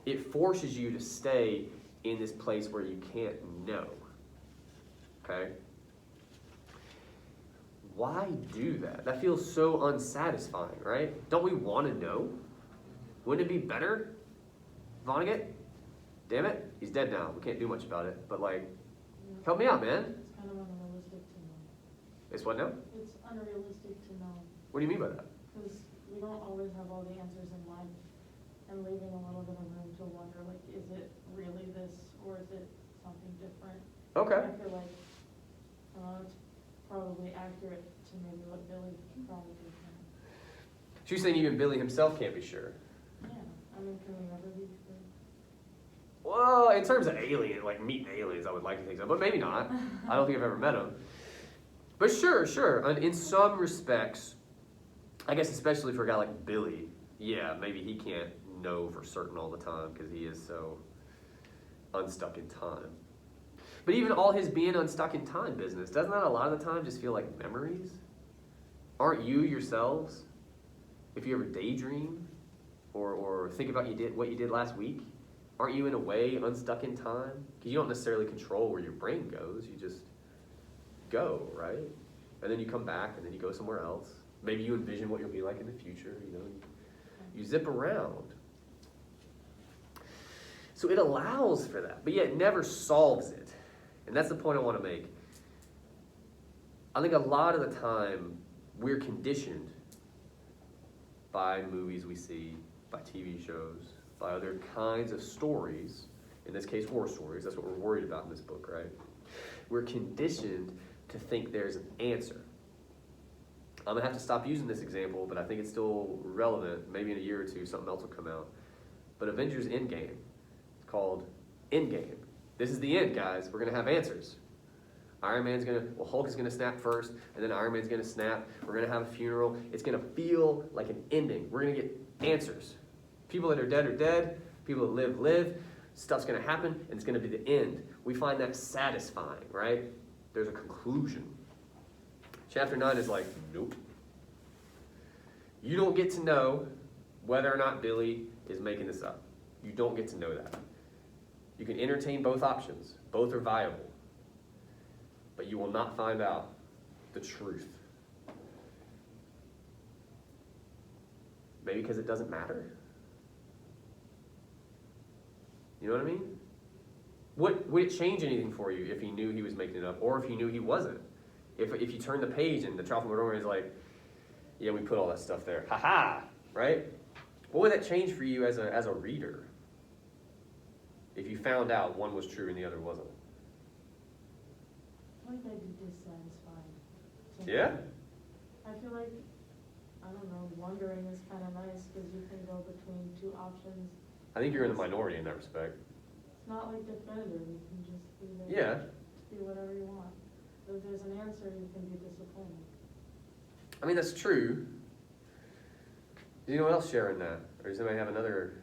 It forces you to stay in this place where you can't know. Okay? Why do that? That feels so unsatisfying, right? Don't we want to know? Wouldn't it be better? Vonnegut? Damn it, he's dead now. We can't do much about it. But like, help me out, man. It's kind of unrealistic to know. It's what now? It's unrealistic to know, What do you mean by that? because we don't always have all the answers in life, and leaving a little bit of room to wonder, like, is it really this, or is it something different? Okay. I feel like, it's probably accurate to maybe what Billy probably did. So you're saying even Billy himself can't be sure? Yeah, I mean, can we ever be sure? Well, in terms of alien, like meeting aliens, I would like to think so, but maybe not. I don't think I've ever met them. But sure. And in some respects, I guess especially for a guy like Billy, yeah, maybe he can't know for certain all the time because he is so unstuck in time. But even all his being unstuck in time business, doesn't that a lot of the time just feel like memories? Aren't you yourselves, if you ever daydream or think about what you did last week, aren't you in a way unstuck in time? Because you don't necessarily control where your brain goes, you just go, right? And then you come back and then you go somewhere else. Maybe you envision what you'll be like in the future, you zip around. So it allows for that, but yet it never solves it. And that's the point I want to make. I think a lot of the time we're conditioned by movies we see, by TV shows, by other kinds of stories, in this case war stories, that's what we're worried about in this book, right? We're conditioned to think there's an answer. I'm going to have to stop using this example, but I think it's still relevant. Maybe in a year or two something else will come out. But Avengers Endgame, it's called Endgame. This is the end, guys. We're going to have answers. Hulk is going to snap first, and then Iron Man's going to snap. We're going to have a funeral. It's going to feel like an ending. We're going to get answers. People that are dead. People that live. Stuff's going to happen, and it's going to be the end. We find that satisfying, right? There's a conclusion. Chapter 9 is like, nope. You don't get to know whether or not Billy is making this up. You don't get to know that. You can entertain both options. Both are viable. But you will not find out the truth. Maybe because it doesn't matter. You know what I mean? Would it change anything for you if he knew he was making it up, or if he knew he wasn't? If you turn the page and the Tralfamadorian is like, yeah, we put all that stuff there. Ha-ha! Right? What would that change for you as a reader? If you found out one was true and the other wasn't? I feel like I'd be dissatisfied. Yeah? I feel like, I don't know, wondering is kind of nice because you can go between two options. I think you're in the minority in that respect. It's not like definitive, you can just be there. Yeah. Be whatever you want. But if there's an answer, you can be disappointed. I mean, that's true. Does anyone else share in that? Or does anybody have another?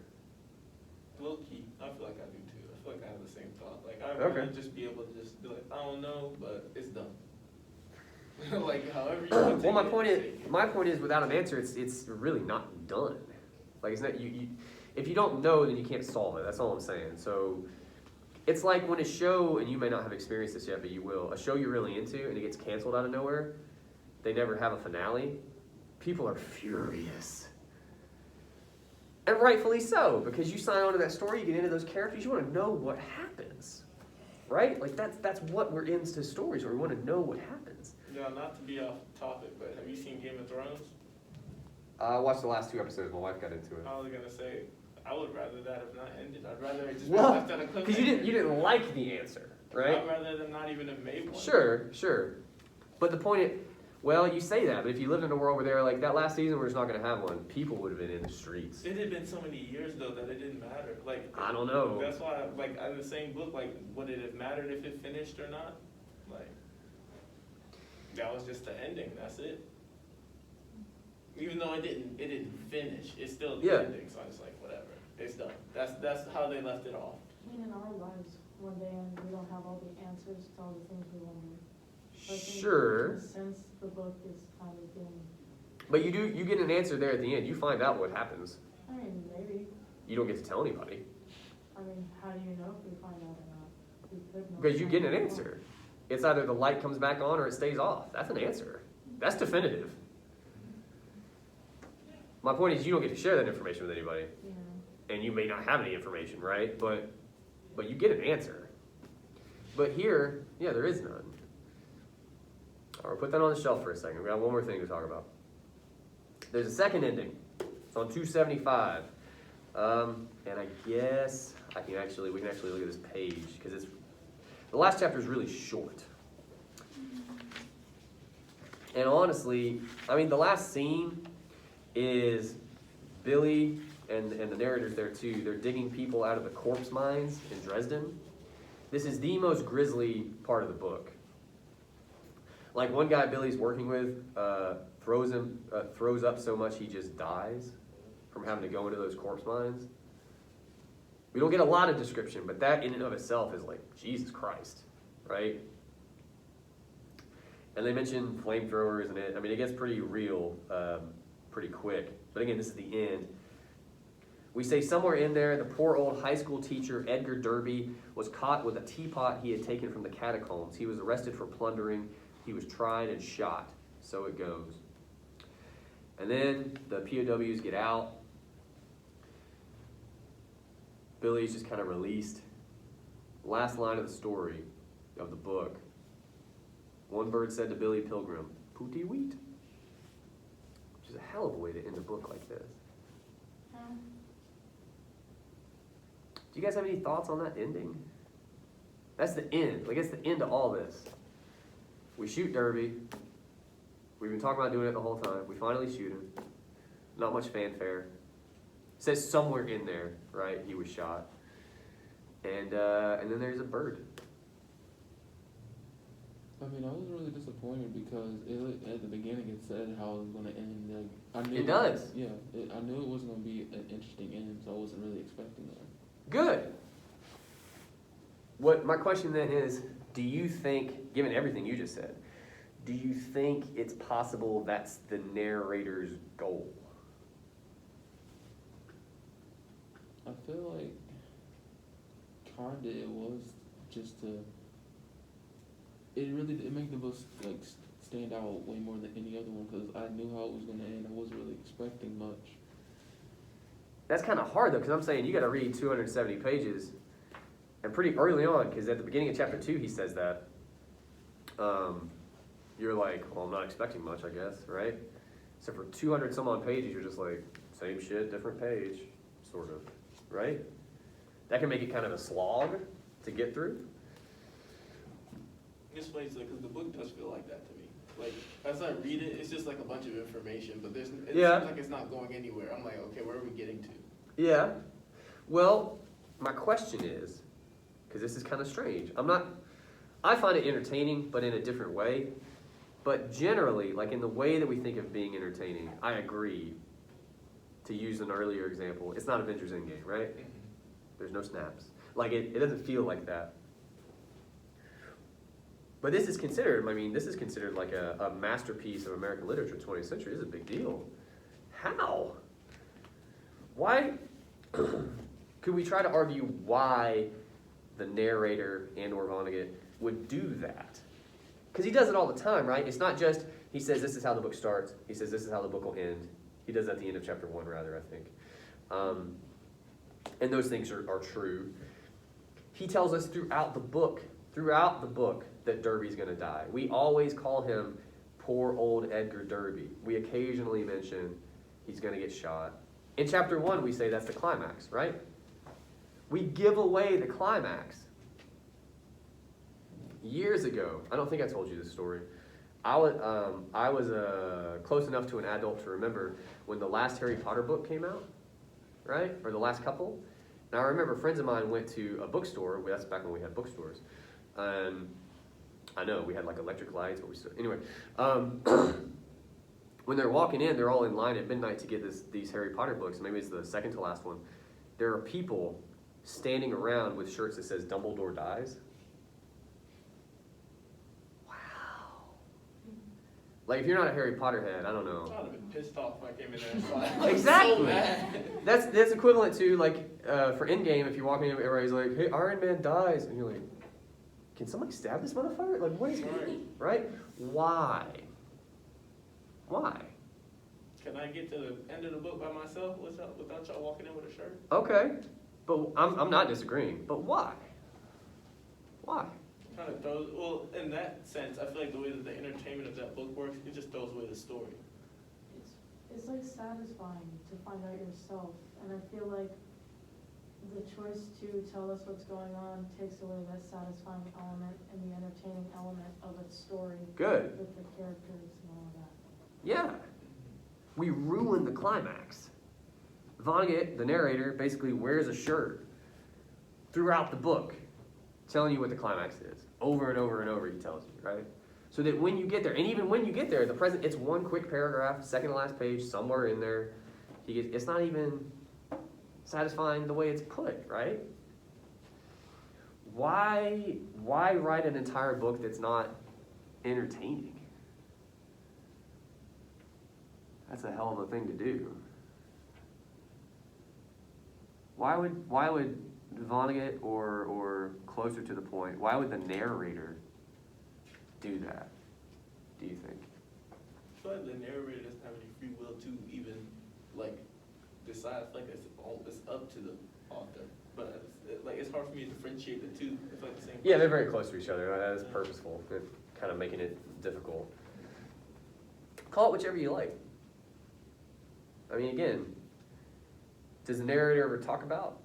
Low key, I feel like I do too. I feel like I have the same thought. Like I Okay. want to just be able to just be like, I don't know, but it's done. Like however you want to Well, take my point is, without an answer, it's really not done. Like it's not you. If you don't know, then you can't solve it. That's all I'm saying. So it's like when a show, and you may not have experienced this yet, but you will. A show you're really into, and it gets canceled out of nowhere. They never have a finale. People are furious. And rightfully so, because you sign on to that story, you get into those characters, you want to know what happens, right? Like that's what we're into stories, where we want to know what happens. Yeah, not to be off topic, but have you seen Game of Thrones? I watched the last 2 episodes. My wife got into it. I was gonna say, I would rather that have not ended. I'd rather it just Well, be left at a cliffhanger. because you didn't like the answer, right? I'd rather them not even have made one. Sure. But the point is, well, you say that, but if you lived in a world where they were like, that last season we're just not going to have one, people would have been in the streets. It had been so many years though that it didn't matter. Like I don't know. That's why, like in the same book, like would it have mattered if it finished or not? Like that was just the ending. That's it. Even though it didn't finish, it's still the Yeah. ending. So I was like, whatever. it's done. That's how they left it off. I mean, in our lives, one day, and we don't have all the answers to all the things we wonder. So I think Sure, Since the book is kind of being, but you get an answer there at the end. You find out what happens. I mean, maybe, You don't get to tell anybody I mean, how do you know if we find out or not? We could know. because you get an answer. It's either the light comes back on or it stays off. That's an answer. That's definitive. My point is you don't get to share that information with anybody, Yeah. and you may not have any information, right? But you get an answer. But here, yeah, there is none. All right, put that on the shelf for a second. We got one more thing to talk about. There's a second ending. It's on 275. And I guess we can actually look at this page because the last chapter is really short. And honestly, I mean, the last scene is Billy and the narrator's there too. They're digging people out of the corpse mines in Dresden. This is the most grisly part of the book. Like one guy Billy's working with throws up so much he just dies from having to go into those corpse mines. We don't get a lot of description, but that in and of itself is like, Jesus Christ, right? And they mention flamethrowers and it gets pretty real pretty quick. But again, this is the end. We say somewhere in there, the poor old high school teacher, Edgar Derby, was caught with a teapot he had taken from the catacombs. He was arrested for plundering. He was tried and shot. So it goes. And then the POWs get out. Billy's just kind of released. Last line of the story of the book. One bird said to Billy Pilgrim, "Pooty wheat." Which is a hell of a way to end a book like this. Do you guys have any thoughts on that ending? That's the end. Like, it's the end of all this. We shoot Derby. We've been talking about doing it the whole time. We finally shoot him. Not much fanfare. It says somewhere in there, right, he was shot. And then there's a bird. I mean, I was really disappointed because at the beginning it said how it was going to end. Like, I knew It does. Yeah, I knew it wasn't going to be an interesting end, so I wasn't really expecting that. Good. What my question then is, do you think, given everything you just said, do you think it's possible that's the narrator's goal? I feel like kinda it was just to. It made the book like stand out way more than any other one because I knew how it was gonna end. I wasn't really expecting much. That's kind of hard though, because I'm saying you got to read 270 pages, and pretty early on, because at the beginning of chapter 2 he says that. You're like, well, I'm not expecting much, I guess, right? So for 200 some odd pages, you're just like, same shit, different page, sort of, right? That can make it kind of a slog to get through. It's funny, because the book does feel like that to me. Like, as I read it, it's just like a bunch of information, but it Yeah. seems like it's not going anywhere. I'm like, okay, where are we getting to? Yeah. Well, my question is, because this is kind of strange. I find it entertaining, but in a different way. But generally, like in the way that we think of being entertaining, I agree. To use an earlier example, it's not Avengers Endgame, right? There's no snaps. Like it doesn't feel like that. But this is considered like a masterpiece of American literature, 20th century. This is a big deal. How? Why? Could we try to argue why the narrator and or Vonnegut would do that? Because he does it all the time, right? It's not just, he says this is how the book starts, he says this is how the book will end. He does that at the end of chapter 1, rather, I think. And those things are true. He tells us throughout the book, that Derby's going to die. We always call him poor old Edgar Derby. We occasionally mention he's going to get shot. In chapter 1, we say that's the climax, right? We give away the climax. Years ago, I don't think I told you this story. I was close enough to an adult to remember when the last Harry Potter book came out, right? Or the last couple. Now I remember friends of mine went to a bookstore. That's back when we had bookstores. I know we had like electric lights, but anyway. When they're walking in, they're all in line at midnight to get these Harry Potter books. Maybe it's the second to last one. there are people standing around with shirts that says Dumbledore dies. Wow. Like, if you're not a Harry Potter head, I don't know. I would have been pissed off if I came in there and saw it. Exactly. So mad. That's equivalent to, like, for Endgame, if you walk in, everybody's like, hey, Iron Man dies. And you're like, can somebody stab this motherfucker? Like, what is right? Why? Why? Can I get to the end of the book by myself without y'all walking in with a shirt? Okay, but I'm not disagreeing. But why? Why? Kind of throws, well, in that sense, I feel like the way that the entertainment of that book works, it just throws away the story. It's like satisfying to find out yourself, and I feel like the choice to tell us what's going on takes away that satisfying element and the entertaining element of its story. Good. With the characters and all of that. Yeah. We ruin the climax. Vonnegut, the narrator, basically wears a shirt throughout the book, telling you what the climax is. Over and over and over, he tells you, right? So that when you get there, and even when you get there, it's one quick paragraph, second to last page, somewhere in there. It's not even satisfying the way it's put, right? Why write an entire book that's not entertaining? That's a hell of a thing to do. Why would Vonnegut or closer to the point, why would the narrator do that, do you think? I feel like the narrator doesn't have any free will to even, like, decide. I feel like it's up to the author. But it's hard for me to differentiate the two. It's like the same. Yeah, they're very close to each other. That is purposeful. They're kind of making it difficult. Call it whichever you like. I mean, again, does the narrator ever talk about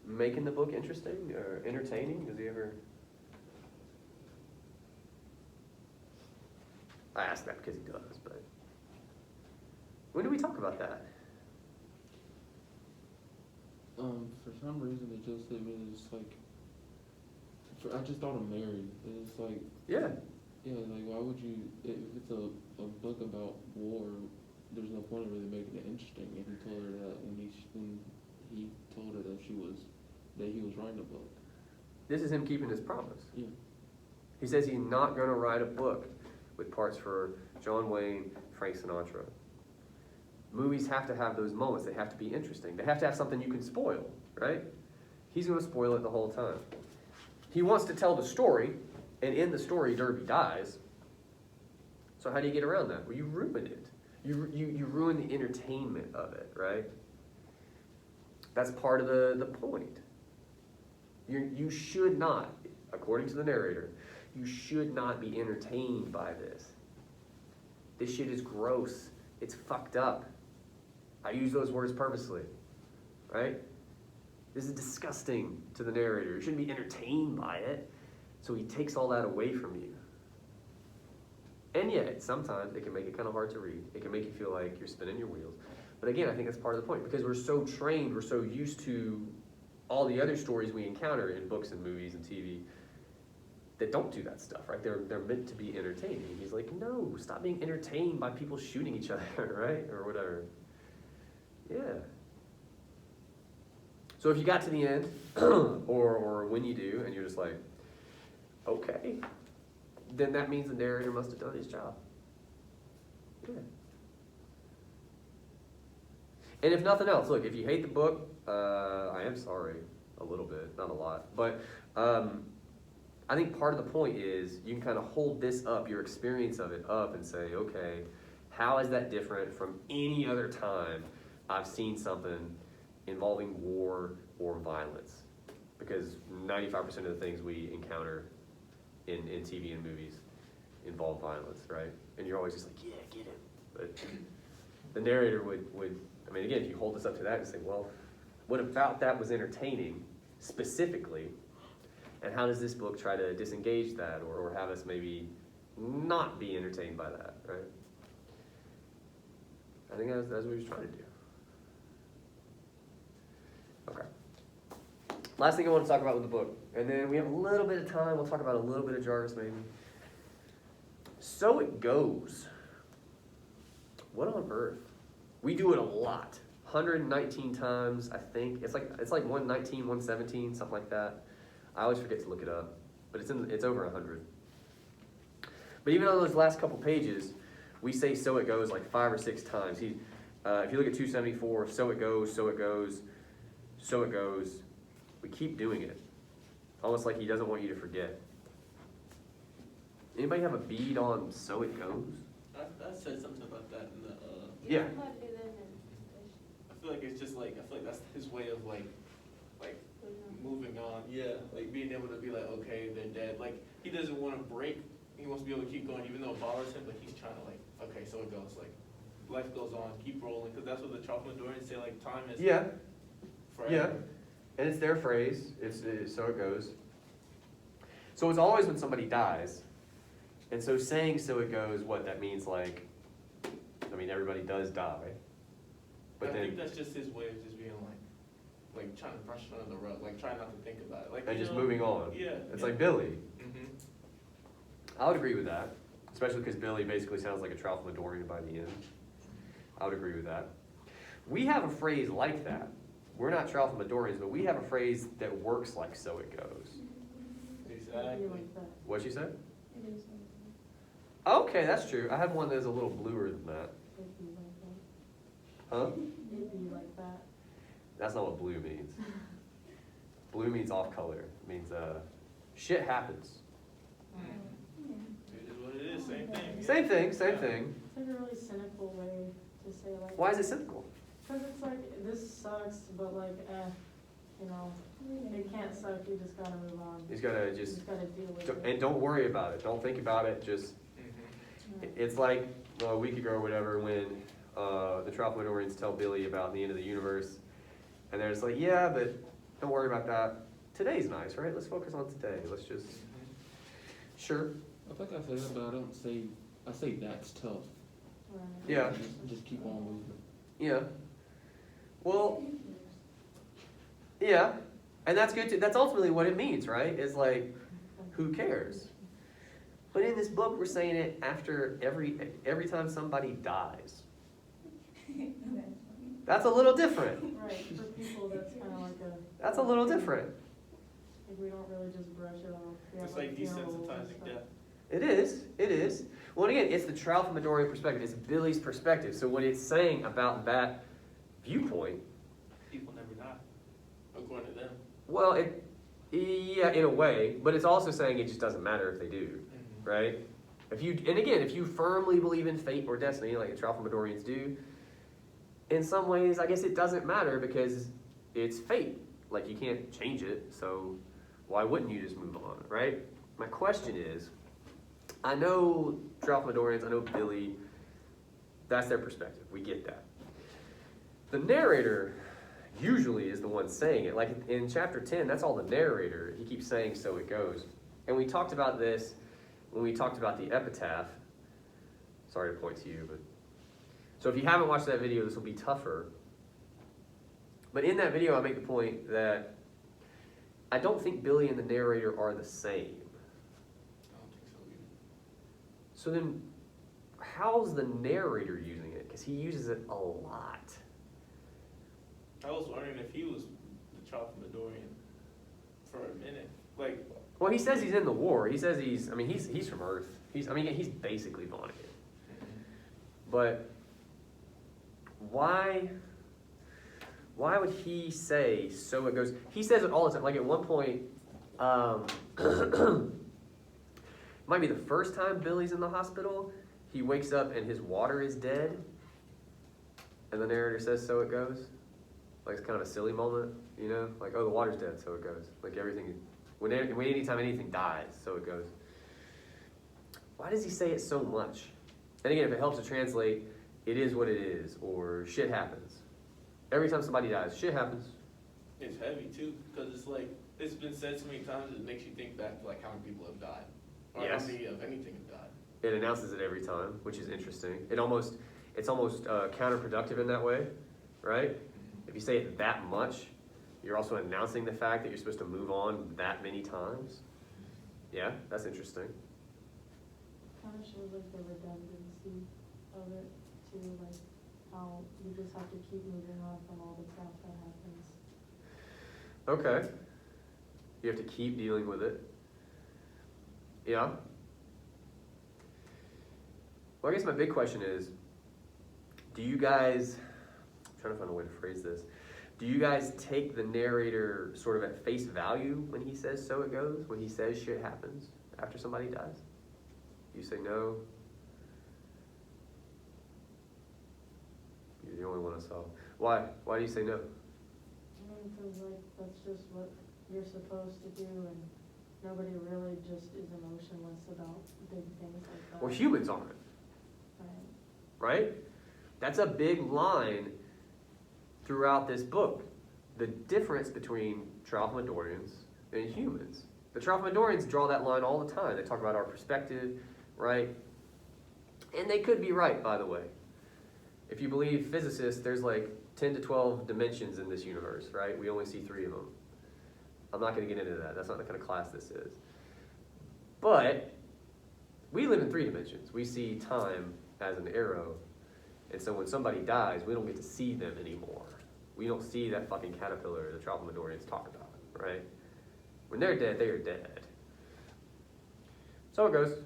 making the book interesting or entertaining? Does he ever? I ask that because he does, but when do we talk about that? For some reason, it was like, I just thought of Mary. It's like, Yeah. like why would you, if it's a book about war, there's no point in really making it interesting. And he told her that when he told her that he was writing a book. This is him keeping his promise. Yeah. He says he's not going to write a book with parts for John Wayne, Frank Sinatra. Movies have to have those moments. They have to be interesting. They have to have something you can spoil, right? He's going to spoil it the whole time. He wants to tell the story, and in the story, Derby dies. So how do you get around that? Well, you ruin it. You ruin the entertainment of it, right? That's part of the point. You should not, according to the narrator, you should not be entertained by this. This shit is gross. It's fucked up. I use those words purposely, right? This is disgusting to the narrator. You shouldn't be entertained by it. So he takes all that away from you. And yet, sometimes it can make it kind of hard to read. It can make you feel like you're spinning your wheels. But again, I think that's part of the point, because we're so trained, we're so used to all the other stories we encounter in books and movies and TV that don't do that stuff, right? They're meant to be entertaining. He's like, no, stop being entertained by people shooting each other, right? Or whatever. Yeah. So if you got to the end, or when you do, and you're just like, okay, then that means the narrator must have done his job. Yeah. And if nothing else, look, if you hate the book, I am sorry, a little bit, not a lot, but I think part of the point is you can kind of hold this up, your experience of it up, and say, okay, how is that different from any other time I've seen something involving war or violence? Because 95% of the things we encounter in TV and movies involve violence, right? And you're always just like, yeah, get him. But the narrator would, I mean, again, if you hold this up to that and say, well, what about that was entertaining specifically? And how does this book try to disengage that or have us maybe not be entertained by that, right? I think that's what he was trying to do. Okay. Last thing I want to talk about with the book, and then we have a little bit of time, we'll talk about a little bit of Jarvis maybe. So it goes. What on earth? We do it a lot. 119 times, I think. It's like 119, 117, something like that. I always forget to look it up, but it's over 100. But even on those last couple pages, we say "so it goes" like 5 or 6 times. If you look at 274, "so it goes, so it goes, so it goes." We keep doing it, almost like he doesn't want you to forget. Anybody have a bead on "so it goes"? I said something about that in the, Yeah. How to do that in English. I feel like it's just like, I feel like that's his way of like moving on. Yeah, like being able to be like, okay, they're dead. Like, he doesn't want to break. He wants to be able to keep going, even though it bothers him, but he's trying to like, okay, so it goes. Like, life goes on, keep rolling, because that's what the Chalkmadorians say, like, time is Yeah, forever. yeah. And it's their phrase. It's "so it goes." So it's always when somebody dies. And so saying "so it goes," what that means, like, I mean, everybody does die. But I then, think that's just his way of just being like trying to brush it under the rug, like trying not to think about it. Like, and you just know, moving on. Yeah. It's yeah. like Billy. Mhm. I would agree with that, especially because Billy basically sounds like a Tralfamadorian by the end. I would agree with that. We have a phrase like that. We're not Tralfamadorians, but we have a phrase that works like "so it goes." It'd Exactly. be like that. What'd you say? It is like Okay, that's true. I have one that's a little bluer than that. It'd be like that. Huh? It'd be like that. That's not what blue means. Blue means off color. It means shit happens. Mhm. It is what it is. Same thing. yeah. Same thing, same Yeah. thing. It's like a really cynical way to say like. Why is it cynical? Cause it's like, this sucks, but like, you know, it can't suck, you just gotta move on. You just gotta You just, just gotta deal with and it. don't worry about it. Don't think about it. Just, Mhm. it's like a week ago or whatever when the Tralfamadorians tell Billy about the end of the universe. And they're just like, yeah, but don't worry about that. Today's nice, right? Let's focus on today. Let's just, sure. I think I say that, but I say that's tough. Right. Yeah. Just keep on moving. Yeah. Well, yeah. And that's good too. That's ultimately what it means, right? Is like, who cares? But in this book, we're saying it after every time somebody dies. That's a little different. Right, for people, that's kinda like That's a little different. like, we don't really just brush it off. We have, It's like funerals and desensitizing stuff. death. It is. It is. Well, and again, it's the Tralfamadorian perspective. It's Billy's perspective. So what it's saying about that viewpoint, People never die, according to them. well, yeah, in a way, but it's also saying it just doesn't matter if they do, Mhm. right? If you firmly believe in fate or destiny, like the Tralfamadorians do, in some ways, I guess it doesn't matter because it's fate. Like, you can't change it, so why wouldn't you just move on, right? My question is, I know Tralfamadorians, I know Billy, that's their perspective. We get that. The narrator usually is the one saying it. Like in chapter 10, that's all the narrator. He keeps saying "so it goes." And we talked about this when we talked about the epitaph. Sorry to point to you, but so if you haven't watched that video, this will be tougher. But in that video, I make the point that I don't think Billy and the narrator are the same. I don't think so either. So then, how's the narrator using it? Because he uses it a lot. I was wondering if he was the Chalkmadorian for a minute. Like, Well, he says he's in the war. He says he's from Earth. He's basically Vonnegut. But why would he say "so it goes"? He says it all the time. Like at one point, might be the first time Billy's in the hospital. He wakes up and his water is dead, and the narrator says "so it goes." Like it's kind of a silly moment, you know? Like, oh, the water's dead, so it goes. Like everything, anytime anything dies, so it goes. Why does he say it so much? And again, if it helps to translate, it is what it is, or shit happens. Every time somebody dies, shit happens. it's heavy too, because it's like, it's been said so many times, it makes you think back to like how many people have died. Or Yes. how many of anything have died. It announces it every time, which is interesting. It's almost counterproductive in that way, right? If you say it that much, you're also announcing the fact that you're supposed to move on that many times. Yeah, that's interesting. Kinda shows like the redundancy of it too, like, how you just have to keep moving on from all the crap that happens. Okay. You have to keep dealing with it. Yeah. Well, I guess my big question is, do you guys, I'm trying to find a way to phrase this, do you guys take the narrator sort of at face value when he says so it goes, when he says shit happens after somebody dies? You say no? You're the only one I saw. Why? Why do you say no? I mean, cause like, that's just what you're supposed to do, and nobody really just is emotionless about big things like that. Well, humans aren't, Right. right? That's a big line throughout this book. The difference between Tralfamadorians and humans. The Tralfamadorians draw that line all the time. They talk about our perspective, right? And they could be right, by the way. If you believe physicists, there's like 10 to 12 dimensions in this universe, right? We only see 3 of them. I'm not going to get into that. That's not the kind of class this is. But we live in 3 dimensions. We see time as an arrow. And so when somebody dies, we don't get to see them anymore. We don't see that fucking caterpillar the Tralfamadorians talk about, right? When they're dead, they are dead. So it goes.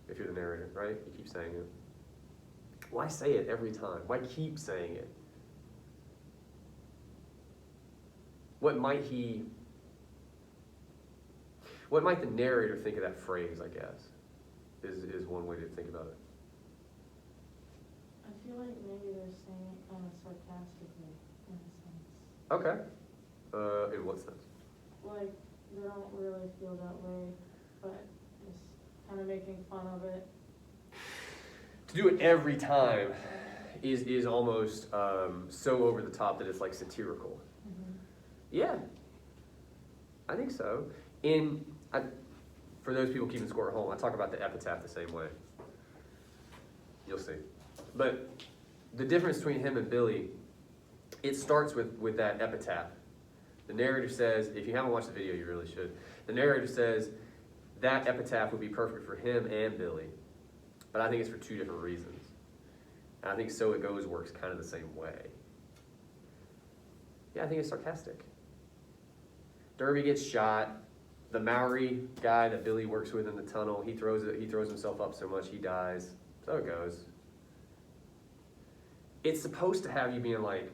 If you're the narrator, right? You keep saying it. Why say it every time? Why keep saying it? What might the narrator think of that phrase, I guess, is one way to think about it. I feel like maybe they're saying it kind of sarcastically, in a sense. Okay. In what sense? Like, they don't really feel that way, but just kind of making fun of it. To do it every time is almost so over the top that it's like satirical. Mm-hmm. Yeah, I think so. For those people keeping score at home, I talk about the epitaph the same way. You'll see. But the difference between him and Billy, it starts with that epitaph. The narrator says, if you haven't watched the video, you really should. The narrator says that epitaph would be perfect for him and Billy. But I think it's for 2 different reasons. And I think So It Goes works kind of the same way. Yeah, I think it's sarcastic. Derby gets shot. The Maori guy that Billy works with in the tunnel, he throws himself up so much he dies. So it goes. It's supposed to have you being like,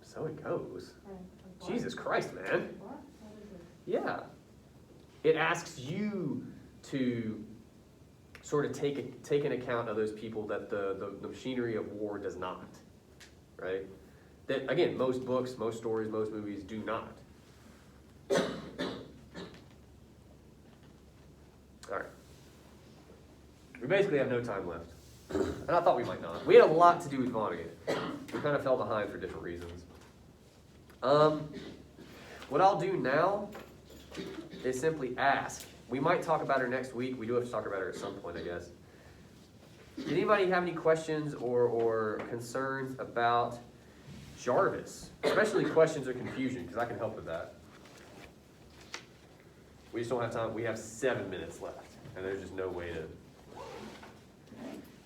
so it goes. Right. Like, what? Jesus Christ, man. What? What is it? Yeah. It asks you to sort of take an account of those people that the machinery of war does not, right? That, again, most books, most stories, most movies do not. All right. We basically have no time left. And I thought we might not. We had a lot to do with Vonnegut. We kind of fell behind for different reasons. What I'll do now is simply ask. We might talk about her next week. We do have to talk about her at some point, I guess. Did anybody have any questions or concerns about Jarvis? Especially questions or confusion, because I can help with that. We just don't have time. We have 7 minutes left, and there's just no way to...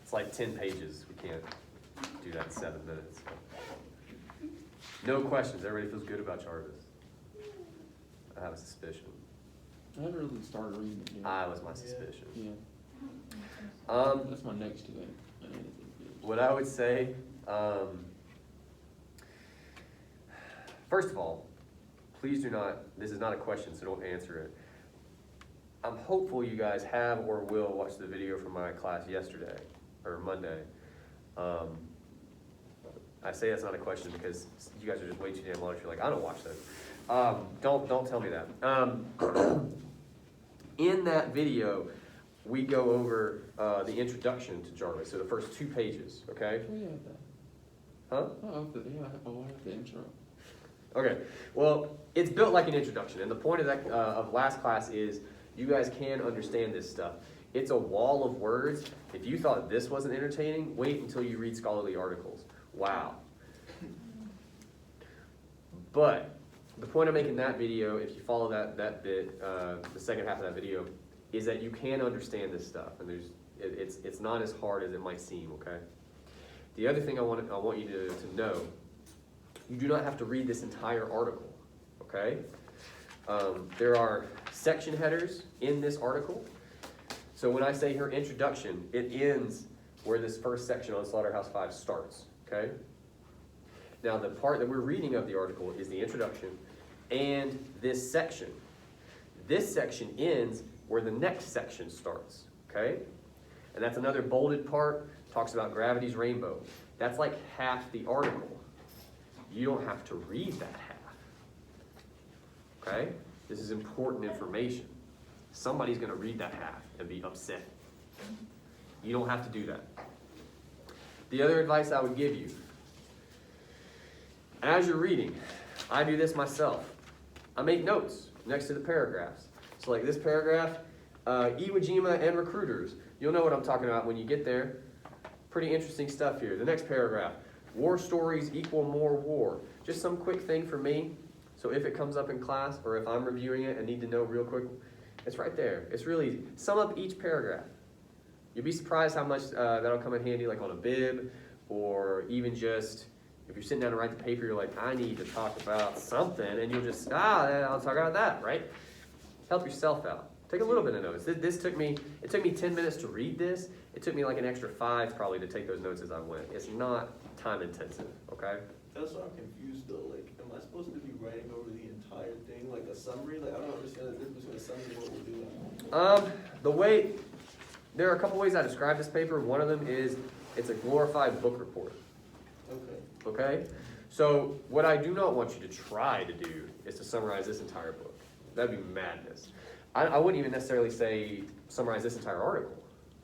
It's like 10 pages. We can't do that in 7 minutes. No questions. Everybody feels good about Jarvis. I have a suspicion. I haven't really started reading it yet. I was my suspicion. Yeah. That's my next to it. What I would say, first of all, please do not, this is not a question, so don't answer it. I'm hopeful you guys have or will watch the video from my class yesterday, or Monday. I say that's not a question because you guys are just way too damn long if you're like, I don't watch those. Don't tell me that. In that video, we go over the introduction to Jarvis, so the first 2 pages, okay? Oh, yeah, that. Huh? Oh, I have the intro. Okay, well, it's built like an introduction, and the point of that of last class is you guys can understand this stuff. It's a wall of words. If you thought this wasn't entertaining, wait until you read scholarly articles. Wow. But the point I'm making in that video, if you follow that bit, the second half of that video, is that you can understand this stuff, and it's not as hard as it might seem, okay? The other thing I want you to know, you do not have to read this entire article, okay? There are section headers in this article. So when I say her introduction, it ends where this first section on Slaughterhouse-Five starts, okay? Now the part that we're reading of the article is the introduction and this section. This section ends where the next section starts, okay? And that's another bolded part, talks about gravity's rainbow. That's like half the article. You don't have to read that half, okay? This is important information. Somebody's gonna read that half and be upset. You don't have to do that. The other advice I would give you, as you're reading, I do this myself. I make notes next to the paragraphs. So like this paragraph, Iwo Jima and recruiters. You'll know what I'm talking about when you get there. Pretty interesting stuff here. The next paragraph, war stories equal more war. Just some quick thing for me. So if it comes up in class or if I'm reviewing it and need to know real quick, it's right there. It's really easy. Sum up each paragraph. You'll be surprised how much that'll come in handy, like on a bib, or even just if you're sitting down to write the paper, you're like, I need to talk about something, and you'll just, I'll talk about that, right? Help yourself out. Take a little bit of notes. It took me 10 minutes to read this. It took me like an extra 5 probably to take those notes as I went. It's not time intensive, okay? That's why I'm confused though, like, am I supposed to be writing over the entire thing, like a summary? Like, I don't understand the difference between a summary and what we're doing. There are a couple ways I describe this paper. One of them is, it's a glorified book report. Okay? So what I do not want you to try to do is to summarize this entire book. That'd be madness. I wouldn't even necessarily say summarize this entire article.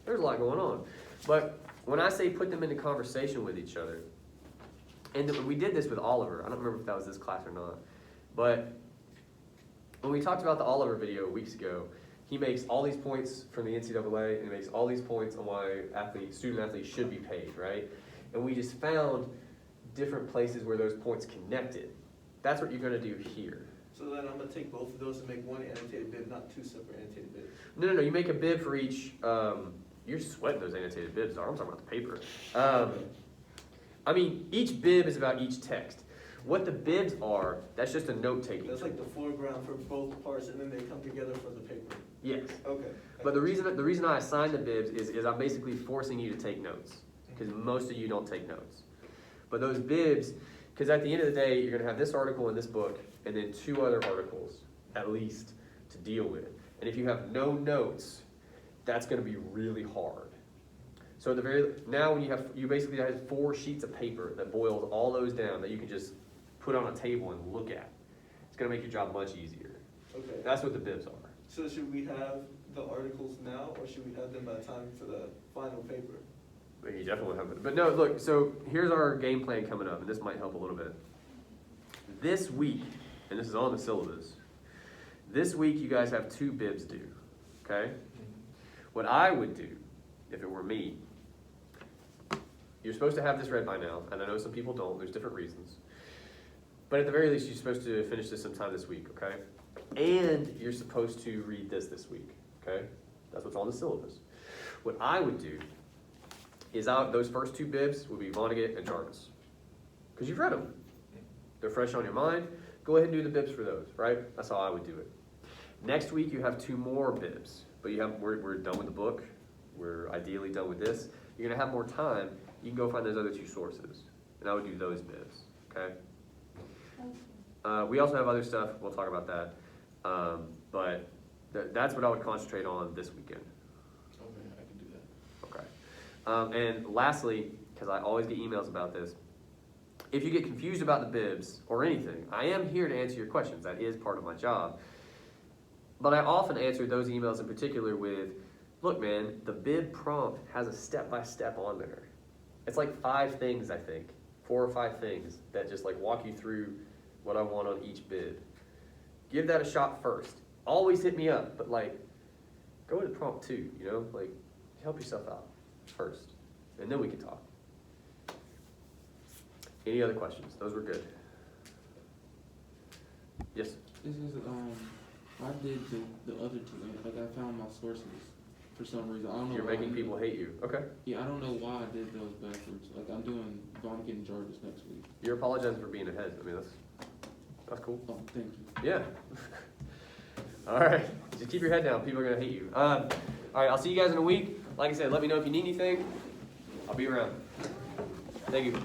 There's a lot going on. But when I say put them into conversation with each other, and we did this with Oliver. I don't remember if that was this class or not. But when we talked about the Oliver video weeks ago, he makes all these points from the NCAA, and he makes all these points on why student athletes should be paid, right? And we just found different places where those points connected. That's what you're going to do here. So then I'm going to take both of those and make one annotated bib, not 2 separate annotated bibs. No, you make a bib for each. You're sweating those annotated bibs. I'm talking about the paper. I mean, each bib is about each text. What the bibs are, that's just a note-taking. That's like the foreground for both parts, and then they come together for the paper. Yes. Okay. But the reason I assign the bibs is I'm basically forcing you to take notes, because most of you don't take notes. But those bibs, because at the end of the day, you're going to have this article in this book, and then 2 other articles, at least, to deal with. And if you have no notes, that's going to be really hard. So when you basically have 4 sheets of paper that boils all those down that you can just put on a table and look at. It's going to make your job much easier. Okay. That's what the bibs are. So should we have the articles now, or should we have them by the time for the final paper? You definitely have it. But no, look, so here's our game plan coming up, and this might help a little bit. This week, and this is on the syllabus, this week you guys have 2 bibs due, okay? What I would do, if it were me, you're supposed to have this read by now, and I know some people don't, there's different reasons. But at the very least, you're supposed to finish this sometime this week, okay? And you're supposed to read this week, okay? That's what's on the syllabus. What I would do is those first 2 bibs would be Vonnegut and Jarvis. Because you've read them. They're fresh on your mind. Go ahead and do the bibs for those, right? That's how I would do it. Next week, you have 2 more bibs. But we're done with the book. We're ideally done with this. You're going to have more time. You can go find those other 2 sources. And I would do those bibs, okay? We also have other stuff. We'll talk about that. But that's what I would concentrate on this weekend. Okay, I can do that. Okay. And lastly, because I always get emails about this, if you get confused about the bibs or anything, I am here to answer your questions. That is part of my job. But I often answer those emails in particular with, look, man, the bib prompt has a step-by-step on there. It's like 5 things, I think. 4 or 5 things that just like walk you through what I want on each bib. Give that a shot first. Always hit me up, but like, go to prompt 2, you know? Like, help yourself out first, and then we can talk. Any other questions? Those were good. Yes? This is, I did the other 2, like I found my sources for some reason. I don't know. You're why making I did people it. hate you. Okay. Yeah, I don't know why I did those backwards. Like I'm doing Vonnegut and Jarvis next week. You're apologizing for being ahead. I mean, that's cool. Oh, thank you. Yeah. All right. Just keep your head down. People are gonna hate you. All right. I'll see you guys in a week. Like I said, let me know if you need anything. I'll be around. Thank you.